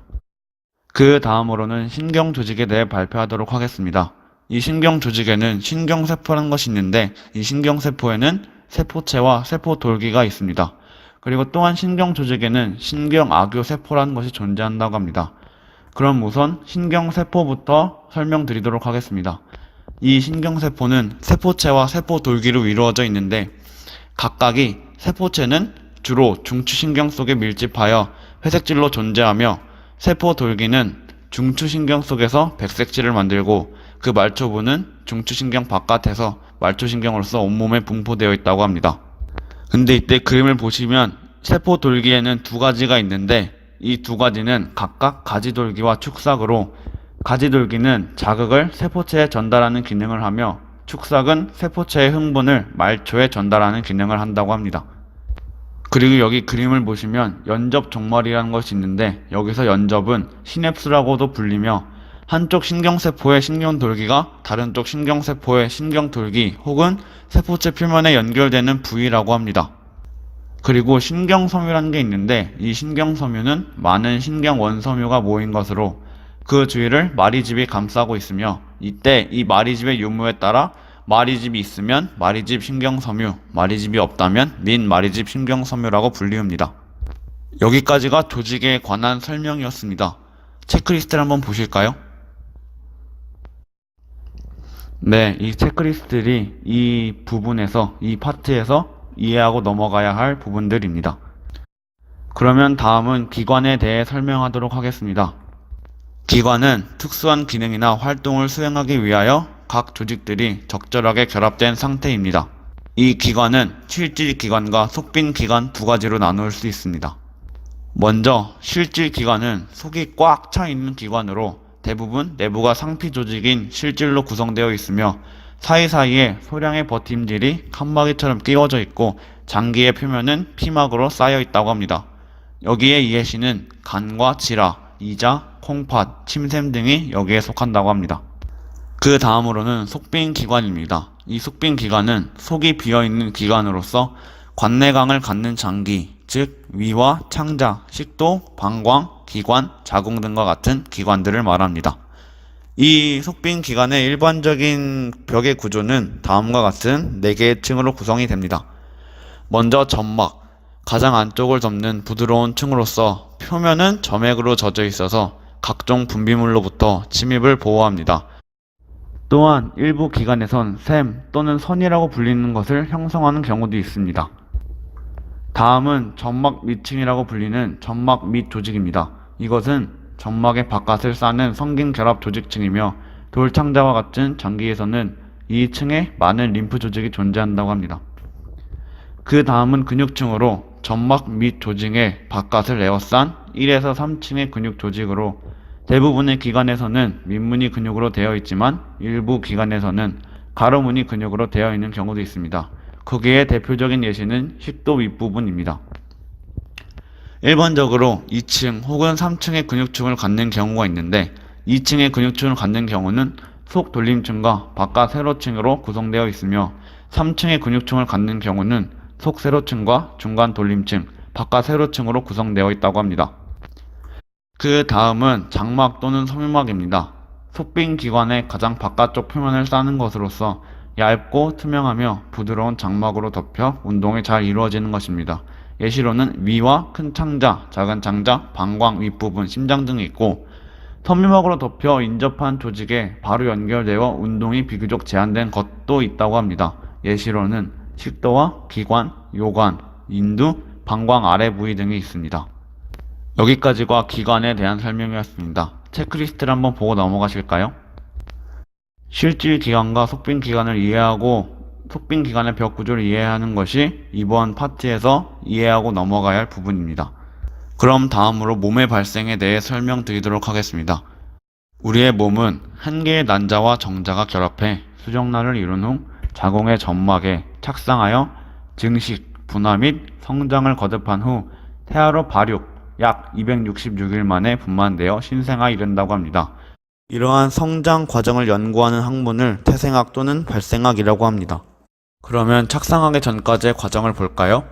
그 다음으로는 신경조직에 대해 발표하도록 하겠습니다. 이 신경조직에는 신경세포라는 것이 있는데 이 신경세포에는 세포체와 세포돌기가 있습니다. 그리고 또한 신경조직에는 신경악유세포라는 것이 존재한다고 합니다. 그럼 우선 신경세포부터 설명드리도록 하겠습니다. 이 신경세포는 세포체와 세포돌기로 이루어져 있는데 각각이 세포체는 주로 중추신경 속에 밀집하여 회색질로 존재하며 세포돌기는 중추신경 속에서 백색질을 만들고 그 말초부는 중추신경 바깥에서 말초신경으로서 온몸에 분포되어 있다고 합니다. 근데 이때 그림을 보시면 세포돌기에는 두 가지가 있는데 이 두 가지는 각각 가지돌기와 축삭으로 가지돌기는 자극을 세포체에 전달하는 기능을 하며 축삭은 세포체의 흥분을 말초에 전달하는 기능을 한다고 합니다. 그리고 여기 그림을 보시면 연접 종말이라는 것이 있는데 여기서 연접은 시냅스라고도 불리며 한쪽 신경세포의 신경돌기가 다른 쪽 신경세포의 신경돌기 혹은 세포체 표면에 연결되는 부위라고 합니다. 그리고 신경섬유라는 게 있는데 이 신경섬유는 많은 신경원섬유가 모인 것으로 그 주위를 마리집이 감싸고 있으며 이때 이 마리집의 유무에 따라 마리집이 있으면 마리집 신경섬유, 마리집이 없다면 민마리집 신경섬유라고 불리웁니다. 여기까지가 조직에 관한 설명이었습니다. 체크리스트를 한번 보실까요? 네, 이 체크리스트들이 이 부분에서, 이 파트에서 이해하고 넘어가야 할 부분들입니다. 그러면 다음은 기관에 대해 설명하도록 하겠습니다. 기관은 특수한 기능이나 활동을 수행하기 위하여 각 조직들이 적절하게 결합된 상태입니다. 이 기관은 실질기관과 속빈기관 두 가지로 나눌 수 있습니다. 먼저 실질기관은 속이 꽉 차 있는 기관으로 대부분 내부가 상피조직인 실질로 구성되어 있으며 사이사이에 소량의 버팀질이 칸막이처럼 끼워져 있고 장기의 표면은 피막으로 쌓여 있다고 합니다. 여기에 예시는 간과 지라, 이자, 콩팥, 침샘 등이 여기에 속한다고 합니다. 그 다음으로는 속빈기관입니다. 이 속빈기관은 속이 비어있는 기관으로서 관내강을 갖는 장기, 즉 위와 창자, 식도, 방광, 기관, 자궁 등과 같은 기관들을 말합니다. 이 속빈기관의 일반적인 벽의 구조는 다음과 같은 4개의 층으로 구성이 됩니다. 먼저 점막, 가장 안쪽을 덮는 부드러운 층으로서 표면은 점액으로 젖어 있어서 각종 분비물로부터 침입을 보호합니다. 또한 일부 기관에선 샘 또는 선이라고 불리는 것을 형성하는 경우도 있습니다. 다음은 점막 밑층이라고 불리는 점막 밑 조직입니다. 이것은 점막의 바깥을 싸는 성긴 결합 조직층이며 돌창자와 같은 장기에서는 이 층에 많은 림프 조직이 존재한다고 합니다. 그 다음은 근육층으로 점막 밑 조직의 바깥을 에워싼 1에서 3층의 근육 조직으로 대부분의 기관에서는 민무늬 근육으로 되어 있지만 일부 기관에서는 가로무늬 근육으로 되어 있는 경우도 있습니다. 거기에 대표적인 예시는 식도 윗부분입니다. 일반적으로 2층 혹은 3층의 근육층을 갖는 경우가 있는데 2층의 근육층을 갖는 경우는 속 돌림층과 바깥 세로층으로 구성되어 있으며 3층의 근육층을 갖는 경우는 속 세로층과 중간 돌림층, 바깥 세로층으로 구성되어 있다고 합니다. 그 다음은 장막 또는 섬유막입니다. 속빈 기관의 가장 바깥쪽 표면을 싸는 것으로서 얇고 투명하며 부드러운 장막으로 덮여 운동이 잘 이루어지는 것입니다. 예시로는 위와 큰 창자, 작은 창자, 방광 윗부분, 심장 등이 있고 섬유막으로 덮여 인접한 조직에 바로 연결되어 운동이 비교적 제한된 것도 있다고 합니다. 예시로는 식도와 기관, 요관, 인두, 방광 아래 부위 등이 있습니다. 여기까지가 기관에 대한 설명이었습니다. 체크리스트를 한번 보고 넘어가실까요? 실질기관과 속빈기관을 이해하고 속빈기관의 벽 구조를 이해하는 것이 이번 파트에서 이해하고 넘어가야 할 부분입니다. 그럼 다음으로 몸의 발생에 대해 설명드리도록 하겠습니다. 우리의 몸은 한 개의 난자와 정자가 결합해 수정란을 이룬 후 자궁의 점막에 착상하여 증식, 분화 및 성장을 거듭한 후 태아로 발육, 약 266일 만에 분만되어 신생아에 이른다고 합니다. 이러한 성장 과정을 연구하는 학문을 태생학 또는 발생학이라고 합니다. 그러면 착상하기 전까지의 과정을 볼까요?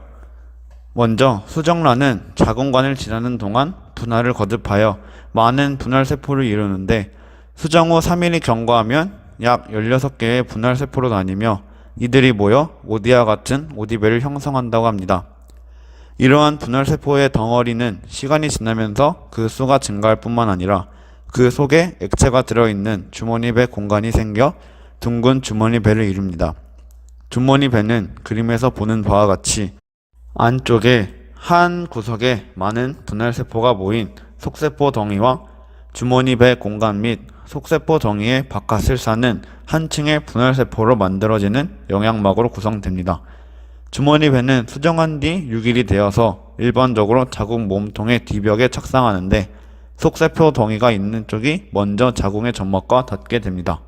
먼저 수정란은 자궁관을 지나는 동안 분할을 거듭하여 많은 분할세포를 이루는데 수정 후 3일이 경과하면 약 16개의 분할세포로 나뉘며 이들이 모여 오디와 같은 오디배를 형성한다고 합니다. 이러한 분할세포의 덩어리는 시간이 지나면서 그 수가 증가할 뿐만 아니라 그 속에 액체가 들어있는 주머니배 공간이 생겨 둥근 주머니배를 이룹니다. 주머니배는 그림에서 보는 바와 같이 안쪽에 한 구석에 많은 분할세포가 모인 속세포 덩이와 주머니배 공간 및 속세포 덩이의 바깥을 사는 한 층의 분할세포로 만들어지는 영양막으로 구성됩니다. 주머니배는 수정한 뒤 6일이 되어서 일반적으로 자궁 몸통의 뒤벽에 착상하는데 속세포 덩이가 있는 쪽이 먼저 자궁의 점막과 닿게 됩니다.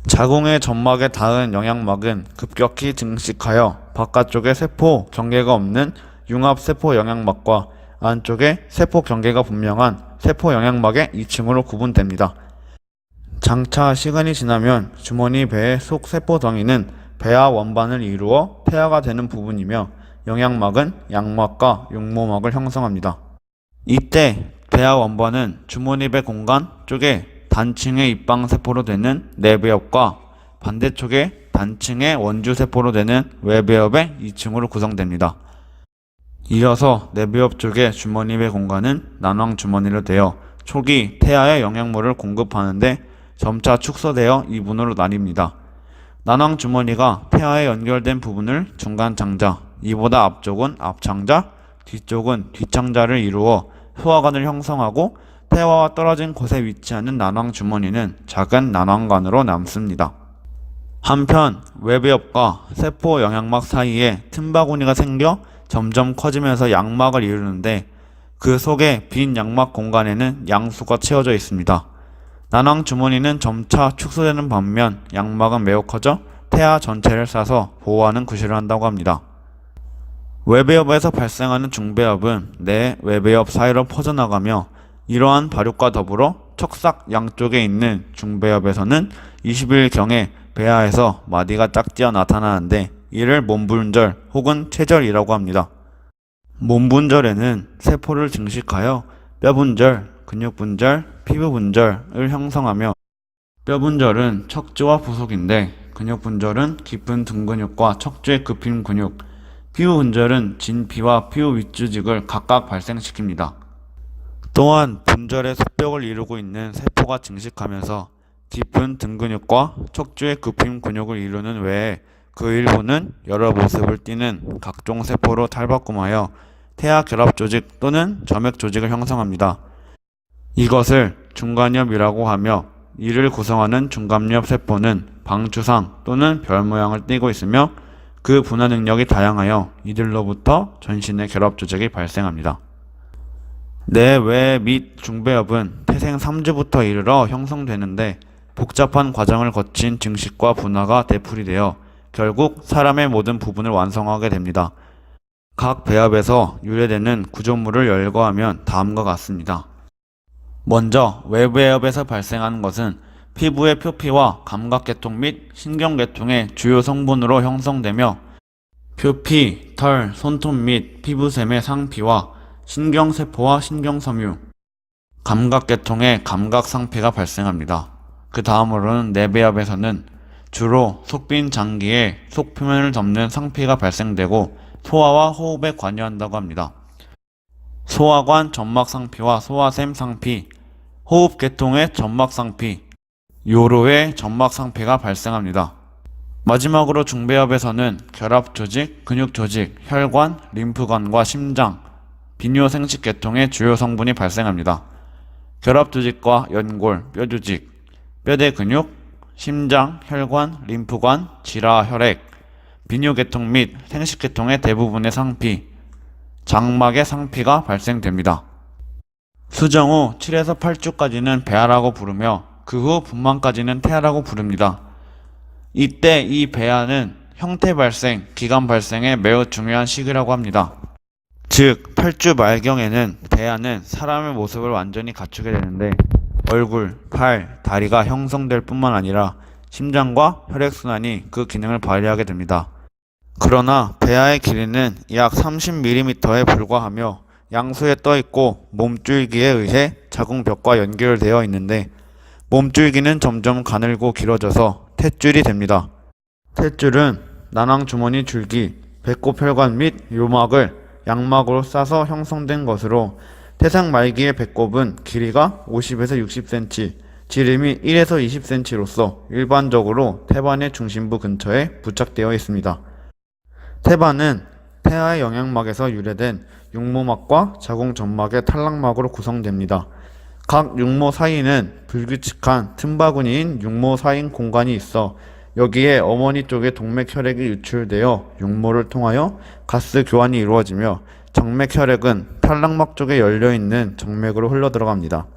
자궁의 점막에 닿은 영양막은 급격히 증식하여 바깥쪽에 세포 경계가 없는 융합세포 영양막과 안쪽에 세포 경계가 분명한 세포 영양막의 2층으로 구분됩니다. 장차 시간이 지나면 주머니 배의 속 세포 덩이는 배아 원반을 이루어 태아가 되는 부분이며 영양막은 양막과 육모막을 형성합니다. 이때 배아 원반은 주머니배 공간 쪽에 단층의 입방세포로 되는 내배엽과 반대쪽에 단층의 원주세포로 되는 외배엽의 2층으로 구성됩니다. 이어서 내배엽 쪽의 주머니배 공간은 난황주머니로 되어 초기 태아의 영양물을 공급하는데 점차 축소되어 2분으로 나뉩니다. 난황주머니가 태아에 연결된 부분을 중간창자, 이보다 앞쪽은 앞창자, 뒤쪽은 뒷창자를 이루어 소화관을 형성하고 태아와 떨어진 곳에 위치하는 난황주머니는 작은 난황관으로 남습니다. 한편 외배엽과 세포 영양막 사이에 틈바구니가 생겨 점점 커지면서 양막을 이루는데 그 속에 빈 양막 공간에는 양수가 채워져 있습니다. 난황주머니는 점차 축소되는 반면 양막은 매우 커져 태아 전체를 싸서 보호하는 구실을 한다고 합니다. 외배엽에서 발생하는 중배엽은 내 외배엽 사이로 퍼져나가며 이러한 발육과 더불어 척삭 양쪽에 있는 중배엽에서는 20일경에 배아에서 마디가 짝지어 나타나는데 이를 몸분절 혹은 체절이라고 합니다. 몸분절에는 세포를 증식하여 뼈분절, 근육분절, 피부분절을 형성하며 뼈분절은 척추와 부속인데 근육분절은 깊은 등근육과 척추의 급힌 근육, 피부분절은 진피와 피부 윗조직을 각각 발생시킵니다. 또한 분절의 속벽을 이루고 있는 세포가 증식하면서 깊은 등근육과 척추의 급힘 근육을 이루는 외에 그 일부는 여러 모습을 띠는 각종 세포로 탈바꿈하여 태아 결합 조직 또는 점액 조직을 형성합니다. 이것을 중간엽이라고 하며 이를 구성하는 중간엽 세포는 방추상 또는 별 모양을 띠고 있으며 그 분화 능력이 다양하여 이들로부터 전신의 결합 조직이 발생합니다. 내외 및 중배엽은 태생 3주부터 이르러 형성되는데 복잡한 과정을 거친 증식과 분화가 되풀이되어 결국 사람의 모든 부분을 완성하게 됩니다. 각 배엽에서 유래되는 구조물을 열거하면 다음과 같습니다. 먼저 외배엽에서 발생하는 것은 피부의 표피와 감각계통 및 신경계통의 주요 성분으로 형성되며 표피, 털, 손톱 및 피부샘의 상피와 신경세포와 신경섬유, 감각계통의 감각상피가 발생합니다. 그 다음으로는 내배엽에서는 주로 속빈 장기의 속표면을 덮는 상피가 발생되고 소화와 호흡에 관여한다고 합니다. 소화관 점막상피와 소화샘 상피, 호흡계통의 점막상피, 요로의 점막상피가 발생합니다. 마지막으로 중배엽에서는 결합조직, 근육조직, 혈관, 림프관과 심장, 비뇨생식계통의 주요 성분이 발생합니다. 결합조직과 연골, 뼈조직, 뼈대 근육, 심장, 혈관, 림프관, 지라, 혈액, 비뇨계통 및 생식계통의 대부분의 상피, 장막의 상피가 발생됩니다. 수정 후 7에서 8주까지는 배아라고 부르며 그 후 분만까지는 태아라고 부릅니다. 이때 이 배아는 형태 발생, 기관 발생에 매우 중요한 시기라고 합니다. 즉, 8주 말경에는 배아는 사람의 모습을 완전히 갖추게 되는데 얼굴, 팔, 다리가 형성될 뿐만 아니라 심장과 혈액순환이 그 기능을 발휘하게 됩니다. 그러나 배아의 길이는 약 30mm에 불과하며 양수에 떠있고 몸줄기에 의해 자궁벽과 연결되어 있는데 몸줄기는 점점 가늘고 길어져서 탯줄이 됩니다. 탯줄은 난황주머니 줄기, 배꼽 혈관 및 요막을 양막으로 싸서 형성된 것으로 태상 말기의 배꼽은 길이가 50에서 60cm, 지름이 1에서 20cm로서 일반적으로 태반의 중심부 근처에 부착되어 있습니다. 태반은 태아의 영양막에서 유래된 육모막과 자궁점막의 탈락막으로 구성됩니다. 각 육모 사이는 불규칙한 틈바구니인 육모 사인 공간이 있어 여기에 어머니 쪽의 동맥 혈액이 유출되어 육모를 통하여 가스 교환이 이루어지며 정맥 혈액은 탈락막 쪽에 열려있는 정맥으로 흘러들어갑니다.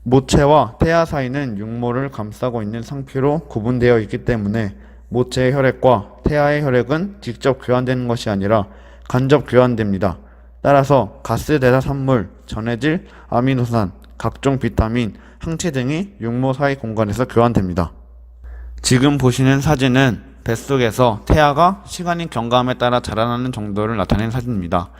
모체와 태아 사이는 육모를 감싸고 있는 상피로 구분되어 있기 때문에 모체의 혈액과 태아의 혈액은 직접 교환되는 것이 아니라 간접 교환됩니다. 따라서 가스 대사 산물, 전해질, 아미노산, 각종 비타민, 항체 등이 육모 사이 공간에서 교환됩니다. 지금 보시는 사진은 뱃속에서 태아가 시간이 경과함에 따라 자라나는 정도를 나타낸 사진입니다.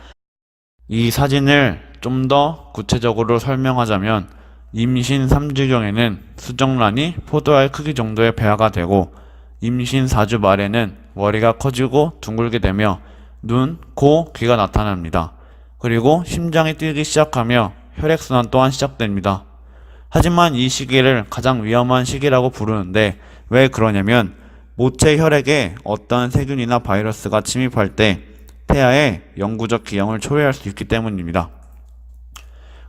이 사진을 좀 더 구체적으로 설명하자면 임신 3주경에는 수정란이 포도알 크기 정도의 배아가 되고 임신 4주 말에는 머리가 커지고 둥글게 되며 눈, 코, 귀가 나타납니다. 그리고 심장이 뛰기 시작하며 혈액순환 또한 시작됩니다. 하지만 이 시기를 가장 위험한 시기라고 부르는데 왜 그러냐면 모체 혈액에 어떤 세균이나 바이러스가 침입할 때 태아의 영구적 기형을 초래할 수 있기 때문입니다.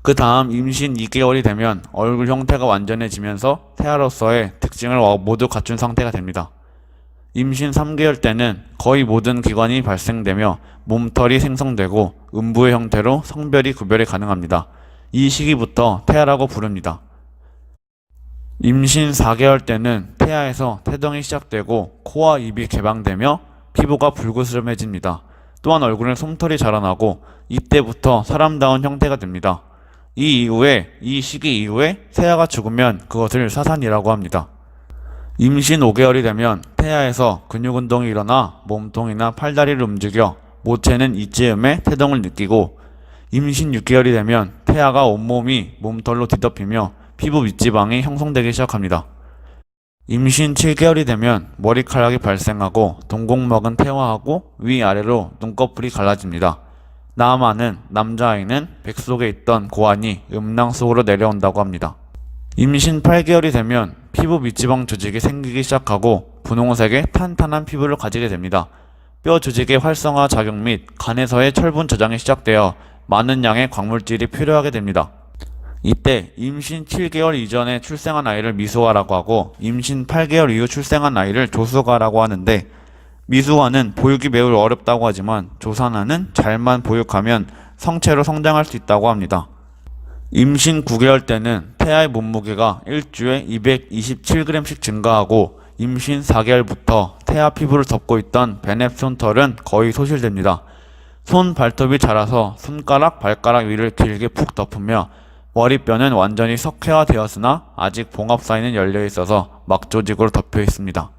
그 다음 임신 2개월이 되면 얼굴 형태가 완전해지면서 태아로서의 특징을 모두 갖춘 상태가 됩니다. 임신 3개월 때는 거의 모든 기관이 발생되며 몸털이 생성되고 음부의 형태로 성별이 구별이 가능합니다. 이 시기부터 태아라고 부릅니다. 임신 4개월 때는 태아에서 태동이 시작되고 코와 입이 개방되며 피부가 불그스름해집니다. 또한 얼굴에 솜털이 자라나고 이때부터 사람다운 형태가 됩니다. 이 시기 이후에 태아가 죽으면 그것을 사산이라고 합니다. 임신 5개월이 되면 태아에서 근육 운동이 일어나 몸통이나 팔다리를 움직여 모체는 이쯤에 태동을 느끼고 임신 6개월이 되면 태아가 온몸이 몸털로 뒤덮이며 피부 밑지방이 형성되기 시작합니다. 임신 7개월이 되면 머리카락이 발생하고 동공막은 퇴화하고 위아래로 눈꺼풀이 갈라집니다. 나아마는 남자아이는 백 속에 있던 고환이 음낭 속으로 내려온다고 합니다. 임신 8개월이 되면 피부 밑지방 조직이 생기기 시작하고 분홍색의 탄탄한 피부를 가지게 됩니다. 뼈 조직의 활성화 작용 및 간에서의 철분 저장이 시작되어 많은 양의 광물질이 필요하게 됩니다. 이때 임신 7개월 이전에 출생한 아이를 미수아라고 하고 임신 8개월 이후 출생한 아이를 조수가라고 하는데 미수아는 보육이 매우 어렵다고 하지만 조산아는 잘만 보육하면 성체로 성장할 수 있다고 합니다. 임신 9개월 때는 태아의 몸무게가 일주에 227g씩 증가하고 임신 4개월부터 태아 피부를 덮고 있던 베넵 손털은 거의 소실됩니다. 손 발톱이 자라서 손가락, 발가락 위를 길게 푹 덮으며 머리뼈는 완전히 석회화되었으나 아직 봉합 사이는 열려있어서 막조직으로 덮여 있습니다.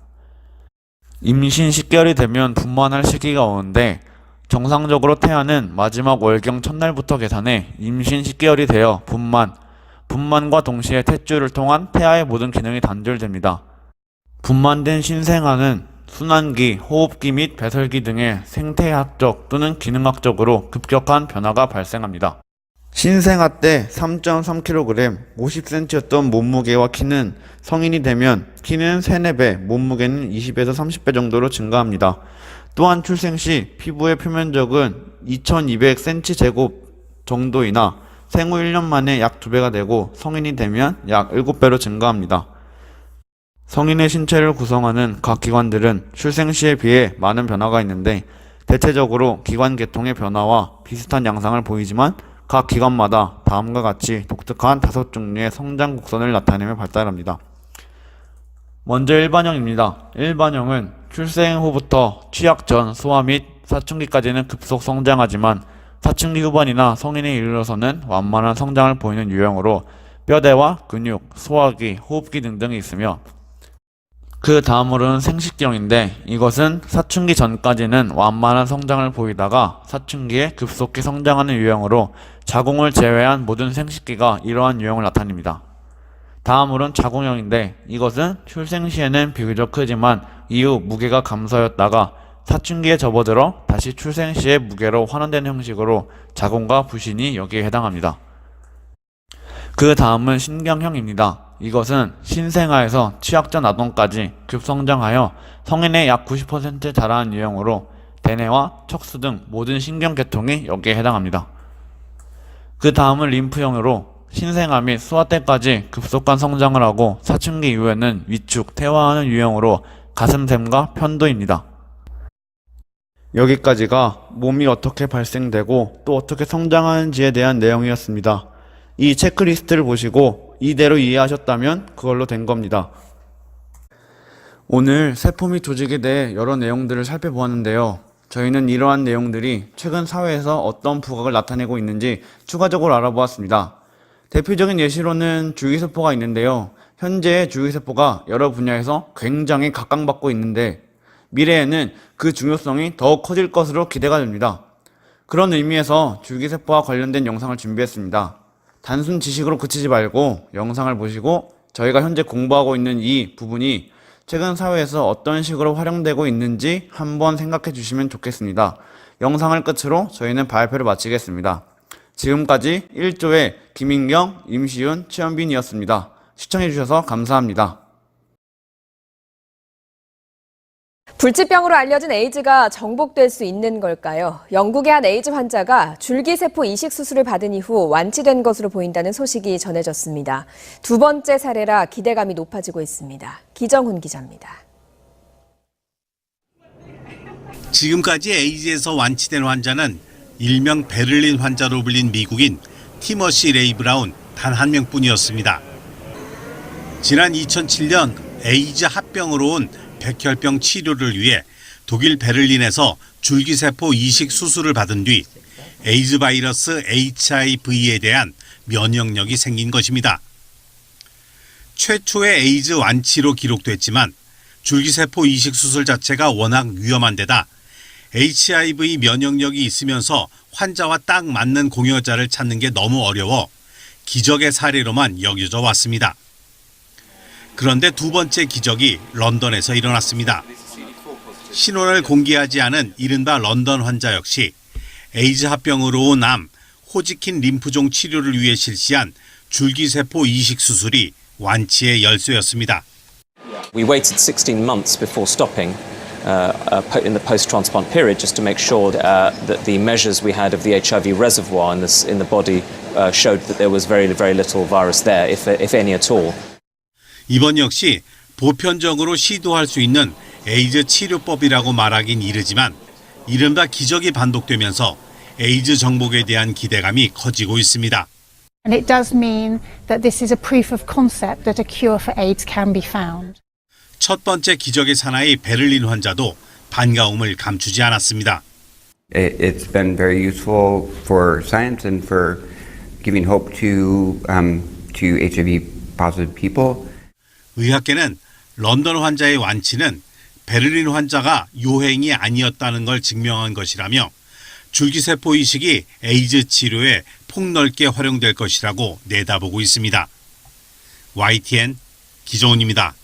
임신 10개월이 되면 분만할 시기가 오는데 정상적으로 태아는 마지막 월경 첫날부터 계산해 임신 10개월이 되어 분만과 동시에 탯줄을 통한 태아의 모든 기능이 단절됩니다. 분만된 신생아는 순환기, 호흡기 및 배설기 등의 생태학적 또는 기능학적으로 급격한 변화가 발생합니다. 신생아 때 3.3kg, 50cm였던 몸무게와 키는 성인이 되면 키는 3, 4배, 몸무게는 20에서 30배 정도로 증가합니다. 또한 출생 시 피부의 표면적은 2200cm 정도이나 생후 1년 만에 약 2배가 되고 성인이 되면 약 7배로 증가합니다. 성인의 신체를 구성하는 각 기관들은 출생 시에 비해 많은 변화가 있는데 대체적으로 기관 계통의 변화와 비슷한 양상을 보이지만 각 기관마다 다음과 같이 독특한 5종류의 성장 곡선을 나타내며 발달합니다. 먼저 일반형입니다. 일반형은 출생 후부터 취약 전 소아 및 사춘기까지는 급속 성장하지만 사춘기 후반이나 성인에 이르러서는 완만한 성장을 보이는 유형으로 뼈대와 근육, 소화기, 호흡기 등등이 있으며 그 다음으로는 생식기형인데 이것은 사춘기 전까지는 완만한 성장을 보이다가 사춘기에 급속히 성장하는 유형으로 자궁을 제외한 모든 생식기가 이러한 유형을 나타냅니다. 다음으로는 자궁형인데 이것은 출생 시에는 비교적 크지만 이후 무게가 감소하였다가 사춘기에 접어들어 다시 출생 시에 무게로 환원되는 형식으로 자궁과 부신이 여기에 해당합니다. 그 다음은 신경형입니다. 이것은 신생아에서 취약전 아동까지 급성장하여 성인의 약 90%에 달하는 유형으로 대뇌와 척수 등 모든 신경계통이 여기에 해당합니다. 그 다음은 림프형으로 신생아 및 소아 때까지 급속한 성장을 하고 사춘기 이후에는 위축, 퇴화하는 유형으로 가슴샘과 편도입니다. 여기까지가 몸이 어떻게 발생되고 또 어떻게 성장하는지에 대한 내용이었습니다. 이 체크리스트를 보시고 이대로 이해하셨다면 그걸로 된 겁니다. 오늘 세포 및 조직에 대해 여러 내용들을 살펴보았는데요. 저희는 이러한 내용들이 최근 사회에서 어떤 부각을 나타내고 있는지 추가적으로 알아보았습니다. 대표적인 예시로는 줄기세포가 있는데요. 현재 줄기세포가 여러 분야에서 굉장히 각광받고 있는데 미래에는 그 중요성이 더욱 커질 것으로 기대가 됩니다. 그런 의미에서 줄기세포와 관련된 영상을 준비했습니다. 단순 지식으로 그치지 말고 영상을 보시고 저희가 현재 공부하고 있는 이 부분이 최근 사회에서 어떤 식으로 활용되고 있는지 한번 생각해 주시면 좋겠습니다. 영상을 끝으로 저희는 발표를 마치겠습니다. 지금까지 1조의 김인경, 임시윤, 최현빈이었습니다. 시청해 주셔서 감사합니다. 불치병으로 알려진 에이즈가 정복될 수 있는 걸까요? 영국의 한 에이즈 환자가 줄기세포 이식 수술을 받은 이후 완치된 것으로 보인다는 소식이 전해졌습니다. 두 번째 사례라 기대감이 높아지고 있습니다. 기정훈 기자입니다. 지금까지 에이즈에서 완치된 환자는 일명 베를린 환자로 불린 미국인 티머시 레이 브라운 단 한 명뿐이었습니다. 지난 2007년 에이즈 합병으로 온 백혈병 치료를 위해 독일 베를린에서 줄기세포 이식 수술을 받은 뒤 에이즈 바이러스 HIV에 대한 면역력이 생긴 것입니다. 최초의 에이즈 완치로 기록됐지만 줄기세포 이식 수술 자체가 워낙 위험한 데다 HIV 면역력이 있으면서 환자와 딱 맞는 공여자를 찾는 게 너무 어려워 기적의 사례로만 여겨져 왔습니다. 그런데 두 번째 기적이 런던에서 일어났습니다. 신원을 공개하지 않은 이른바 런던 환자 역시 에이즈 합병으로 온 암, 호지킨 림프종 치료를 위해 실시한 줄기세포 이식 수술이 완치의 열쇠였습니다. We waited 16 months before stopping in the post-transplant period just to make sure that the measures we had of the HIV reservoir in the body showed that there was very, very little virus there, if any at all. 이번 역시 보편적으로 시도할 수 있는 에이즈 치료법이라고 말하긴 이르지만 이른바 기적이 반복되면서 에이즈 정복에 대한 기대감이 커지고 있습니다. And it does mean that this is a proof of concept that a cure for AIDS can be found. 첫 번째 기적의 사나이 베를린 환자도 반가움을 감추지 않았습니다. It's been very useful for science and for giving hope to HIV positive people. 의학계는 런던 환자의 완치는 베를린 환자가 요행이 아니었다는 걸 증명한 것이라며 줄기세포 이식이 에이즈 치료에 폭넓게 활용될 것이라고 내다보고 있습니다. YTN 기정훈입니다.